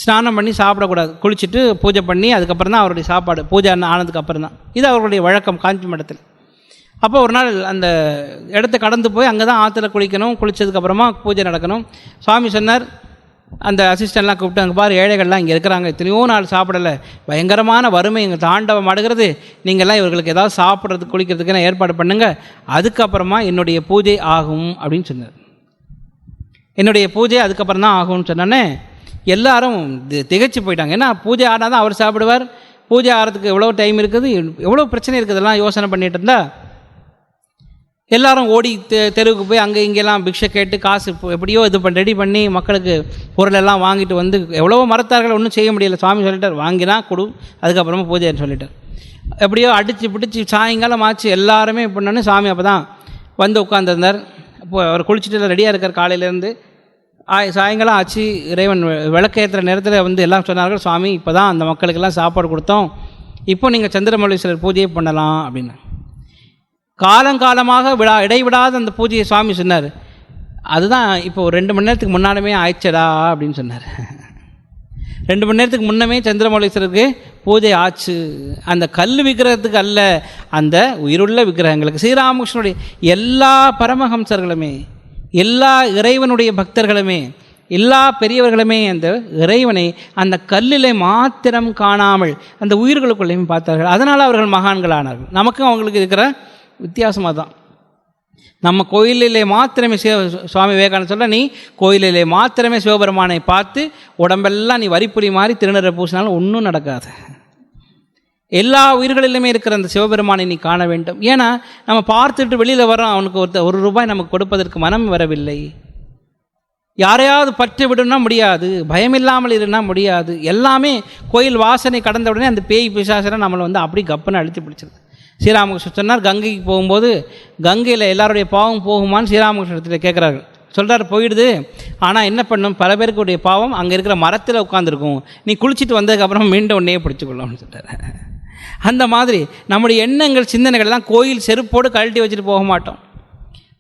ஸ்நானம் பண்ணி சாப்பிடக்கூடாது, குளிச்சுட்டு பூஜை பண்ணி அதுக்கப்புறம் தான் அவருடைய சாப்பாடு, பூஜை ஆனதுக்கு அப்புறம் தான். இது அவர்களுடைய வழக்கம் காஞ்சி மடத்தில். அப்போ ஒரு நாள் அந்த இடத்த கடந்து போய் அங்கே தான் ஆற்றுல குளிக்கணும், குளித்ததுக்கப்புறமா பூஜை நடக்கணும். சுவாமி சொன்னார், அந்த அசிஸ்டண்ட்லாம் கூப்பிட்டு, அங்கே பாரு ஏழைகள்லாம் இங்கே இருக்கிறாங்க, எத்தனையோ நாள் சாப்பிடலை, பயங்கரமான வறுமை இங்கே தாண்டவம் ஆடுகிறது, நீங்கள்லாம் இவர்களுக்கு ஏதாவது சாப்பிட்றதுக்கு குளிக்கிறதுக்கு ஏற்பாடு பண்ணுங்கள், அதுக்கப்புறமா என்னுடைய பூஜை ஆகும் அப்படின்னு சொன்னார். என்னுடைய பூஜை அதுக்கப்புறம் தான் ஆகும்னு சொன்னோன்னே எல்லாரும் திகைச்சு போயிட்டாங்க. ஏன்னா பூஜை ஆனால் தான் அவர் சாப்பிடுவார், பூஜை ஆகிறதுக்கு எவ்வளோ டைம் இருக்குது, எவ்வளோ பிரச்சனை இருக்குதெல்லாம் யோசனை பண்ணிகிட்டு இருந்தால் எல்லாரும் ஓடி தெருவுக்கு போய் அங்கே இங்கெல்லாம் பிக்ஷை கேட்டு காசு எப்படியோ ரெடி பண்ணி மக்களுக்கு பொருளெல்லாம் வாங்கிட்டு எவ்வளவோ மறத்தார்கள், ஒன்றும் செய்ய முடியல. சுவாமி சொல்லிட்டார், வாங்கினா கொடு, அதுக்கப்புறமா பூஜைன்னு சொல்லிட்டார். எப்படியோ அடித்து பிடிச்சி சாயங்காலம் ஆச்சு, எல்லாருமே பண்ணோன்னு சாமி அப்போ தான் உட்காந்துருந்தார். இப்போ அவர் குளிச்சுட்டு ரெடியாக இருக்கார் காலையிலேருந்து. சாயங்காலம் ஆச்சு, இறைவன் விளக்கேற்றுற நேரத்தில் எல்லாம் சொன்னார்கள், சுவாமி இப்போ தான் அந்த மக்களுக்கெல்லாம் சாப்பாடு கொடுத்தோம், இப்போ நீங்கள் சந்திரமௌலீஸ்வரர் பூஜையை பண்ணலாம் அப்படின்னு. காலங்காலமாக இடைவிடாத அந்த பூஜையை சுவாமி சொன்னார். அதுதான் இப்போ 2 மணி நேரத்துக்கு முன்னாலுமே ஆயிடுச்சடா அப்படின்னு சொன்னார். 2 மணி நேரத்துக்கு முன்னமே சந்திரமௌலீஸ்வரருக்கு பூஜை ஆச்சு. அந்த கல் விக்கிரகத்துக்கு அல்ல, அந்த உயிருள்ள விக்கிரகங்களுக்கு. ஸ்ரீராமகிருஷ்ணனுடைய எல்லா பரமஹம்சர்களுமே, எல்லா இறைவனுடைய பக்தர்களுமே, எல்லா பெரியவர்களுமே அந்த இறைவனை அந்த கல்லிலே மாத்திரம் காணாமல் அந்த உயிர்களுக்குள்ளேயும் பார்த்தார்கள். அதனால் அவர்கள் மகான்களானார்கள். நமக்கும் அவங்களுக்கு இருக்கிற வித்தியாசமாக தான். நம்ம கோயிலிலே மாத்திரமே சுவாமி விவேகானந்தர் சொல்ல, நீ கோயிலிலே மாத்திரமே சிவபெருமானை பார்த்து உடம்பெல்லாம் நீ வரிப்புரி மாதிரி திருநீரை பூசினாலும் ஒன்றும் நடக்காது. எல்லா உயிர்களிலுமே இருக்கிற அந்த சிவபெருமானை நீ காண வேண்டும். ஏன்னா நம்ம பார்த்துட்டு வெளியில் வரோம், அவனுக்கு ₹1 நமக்கு கொடுப்பதற்கு மனம் வரவில்லை. யாரையாவது பற்றி விடணும்னா முடியாது, பயமில்லாமல் இருந்தால் முடியாது. எல்லாமே கோயில் வாசனை கடந்த உடனே அந்த பேய் பிசாசனை நம்மளை அப்படி கப்புன்னு அழுத்தி பிடிச்சிருது. ஸ்ரீராமகிருஷ்ணன் சொன்னார், கங்கைக்கு போகும்போது கங்கையில் எல்லாருடைய பாவம் போகுமான்னு ஸ்ரீராமகிருஷ்ணத்தில் கேட்குறாரு. சொல்கிறார், போயிடுது, ஆனால் என்ன பண்ணும், பல பேருக்குடைய பாவம் அங்கே இருக்கிற மரத்தில் உட்காந்துருக்கும், நீ குளிச்சுட்டு வந்ததுக்கப்புறம் மீண்டும் உன்னையே பிடிச்சிக்கொள்ளும்னு சொல்கிறார். அந்த மாதிரி நம்முடைய எண்ணங்கள் சிந்தனைகள்லாம் கோயில் செருப்போடு கழட்டி வச்சுட்டு போக மாட்டோம்.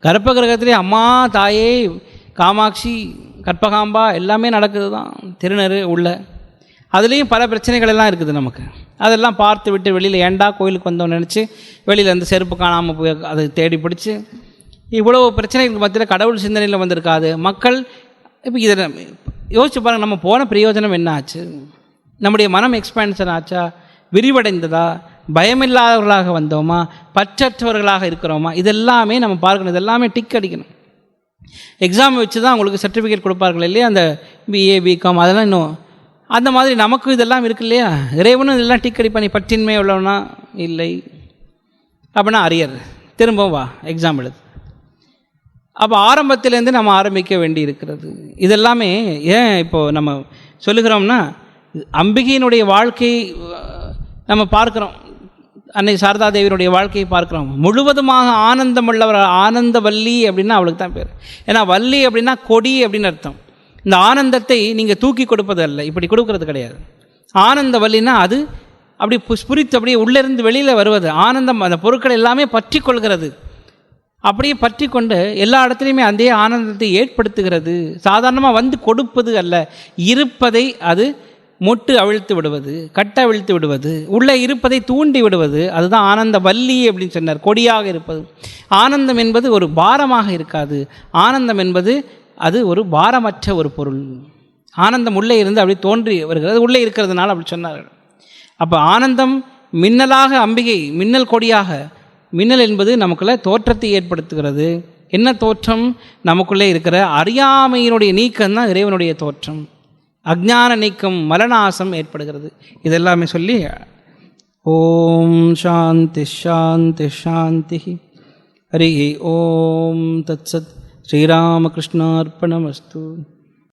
கர்ப்ப கிரகத்திலே அம்மா தாயே காமாட்சி கற்பகாம்பா எல்லாமே நடக்குது தான், திருநறு உள்ள. அதுலேயும் பல பிரச்சனைகள் எல்லாம் இருக்குது நமக்கு. அதெல்லாம் பார்த்து விட்டு வெளியில் ஏண்டா கோயிலுக்கு வந்தோன்னு நினச்சி வெளியில் அந்த செருப்பு காணாமல் போய் அதை தேடி பிடிச்சி இவ்வளோ பிரச்சனைகளுக்கு மத்தியில் கடவுள் சிந்தனையில் வந்திருக்காது மக்கள். இப்போ இதை யோசிச்சு பாருங்கள், நம்ம போன பிரயோஜனம் என்ன ஆச்சு? நம்முடைய மனம் எக்ஸ்பேன்ஷன் ஆச்சா, விரிவடைந்ததா, பயமில்லாதவர்களாக வந்தோமா, பற்றற்றவர்களாக இருக்கிறோமா? இதெல்லாமே நம்ம பார்க்கணும், இதெல்லாமே டிக் அடிக்கணும். எக்ஸாம் வச்சு தான் உங்களுக்கு சர்டிஃபிகேட் கொடுப்பார்கள் இல்லையா, அந்த பிஏ பிகாம் அதெல்லாம். இன்னும் அந்த மாதிரி நமக்கும் இதெல்லாம் இருக்கு இல்லையா, இறைவனும் இதெல்லாம் டிக் அடி பண்ணி பற்றின்மை உள்ளவனா இல்லை அப்படின்னா அரியர், திரும்பவும் வா எக்ஸாம் எழுது. அப்போ ஆரம்பத்திலேருந்து நம்ம ஆரம்பிக்க வேண்டி இருக்கிறது. இதெல்லாமே ஏன் இப்போது நம்ம சொல்லுகிறோம்னா, அம்பிகையினுடைய வாழ்க்கை நம்ம பார்க்குறோம். அன்னை சாரதா தேவியினுடைய வாழ்க்கையை பார்க்குறோம். முழுவதுமாக ஆனந்தம் உள்ளவர், ஆனந்த வல்லி அப்படின்னா அவளுக்கு தான் பேர். ஏன்னா வள்ளி அப்படின்னா கொடி அப்படின்னு அர்த்தம். இந்த ஆனந்தத்தை நீங்கள் தூக்கி கொடுப்பது அல்ல, இப்படி கொடுக்கறது கிடையாது. ஆனந்த வல்லினா அது அப்படி புரித்து அப்படியே உள்ளிருந்து வெளியில் வருவது. ஆனந்தம் அந்த பொருட்கள் எல்லாமே பற்றி கொள்கிறது, அப்படியே பற்றி கொண்டு எல்லா இடத்துலையுமே அதே ஆனந்தத்தை ஏற்படுத்துகிறது. சாதாரணமாக வந்து கொடுப்பது அல்ல, இருப்பதை அது மொட்டு அவிழ்த்து விடுவது, கட்ட அவிழ்த்து விடுவது, உள்ளே இருப்பதை தூண்டி விடுவது. அதுதான் ஆனந்த வல்லி அப்படின்னு சொன்னார், கொடியாக இருப்பது. ஆனந்தம் என்பது ஒரு பாரமாக இருக்காது. ஆனந்தம் என்பது அது ஒரு பாரமற்ற ஒரு பொருள். ஆனந்தம் உள்ளே இருந்து அப்படி தோன்றி வருகிறது, உள்ளே இருக்கிறதுனால அப்படி சொன்னார்கள். அப்போ ஆனந்தம் மின்னலாக, அம்பிகை மின்னல் கொடியாக. மின்னல் என்பது நமக்குள்ள தோற்றத்தை ஏற்படுத்துகிறது. என்ன தோற்றம்? நமக்குள்ளே இருக்கிற அறியாமையினுடைய நீக்கம்தான் இறைவனுடைய தோற்றம். அஜ்ஞான நீக்கம், மலநாசம் ஏற்படுகிறது. இதெல்லாமே சொல்லி ஓம் சாந்தி ஷாந்தி ஷாந்தி. ஹரி ஓம் தத்சத். ஸ்ரீராமகிருஷ்ணார்ப்பணமஸ்து.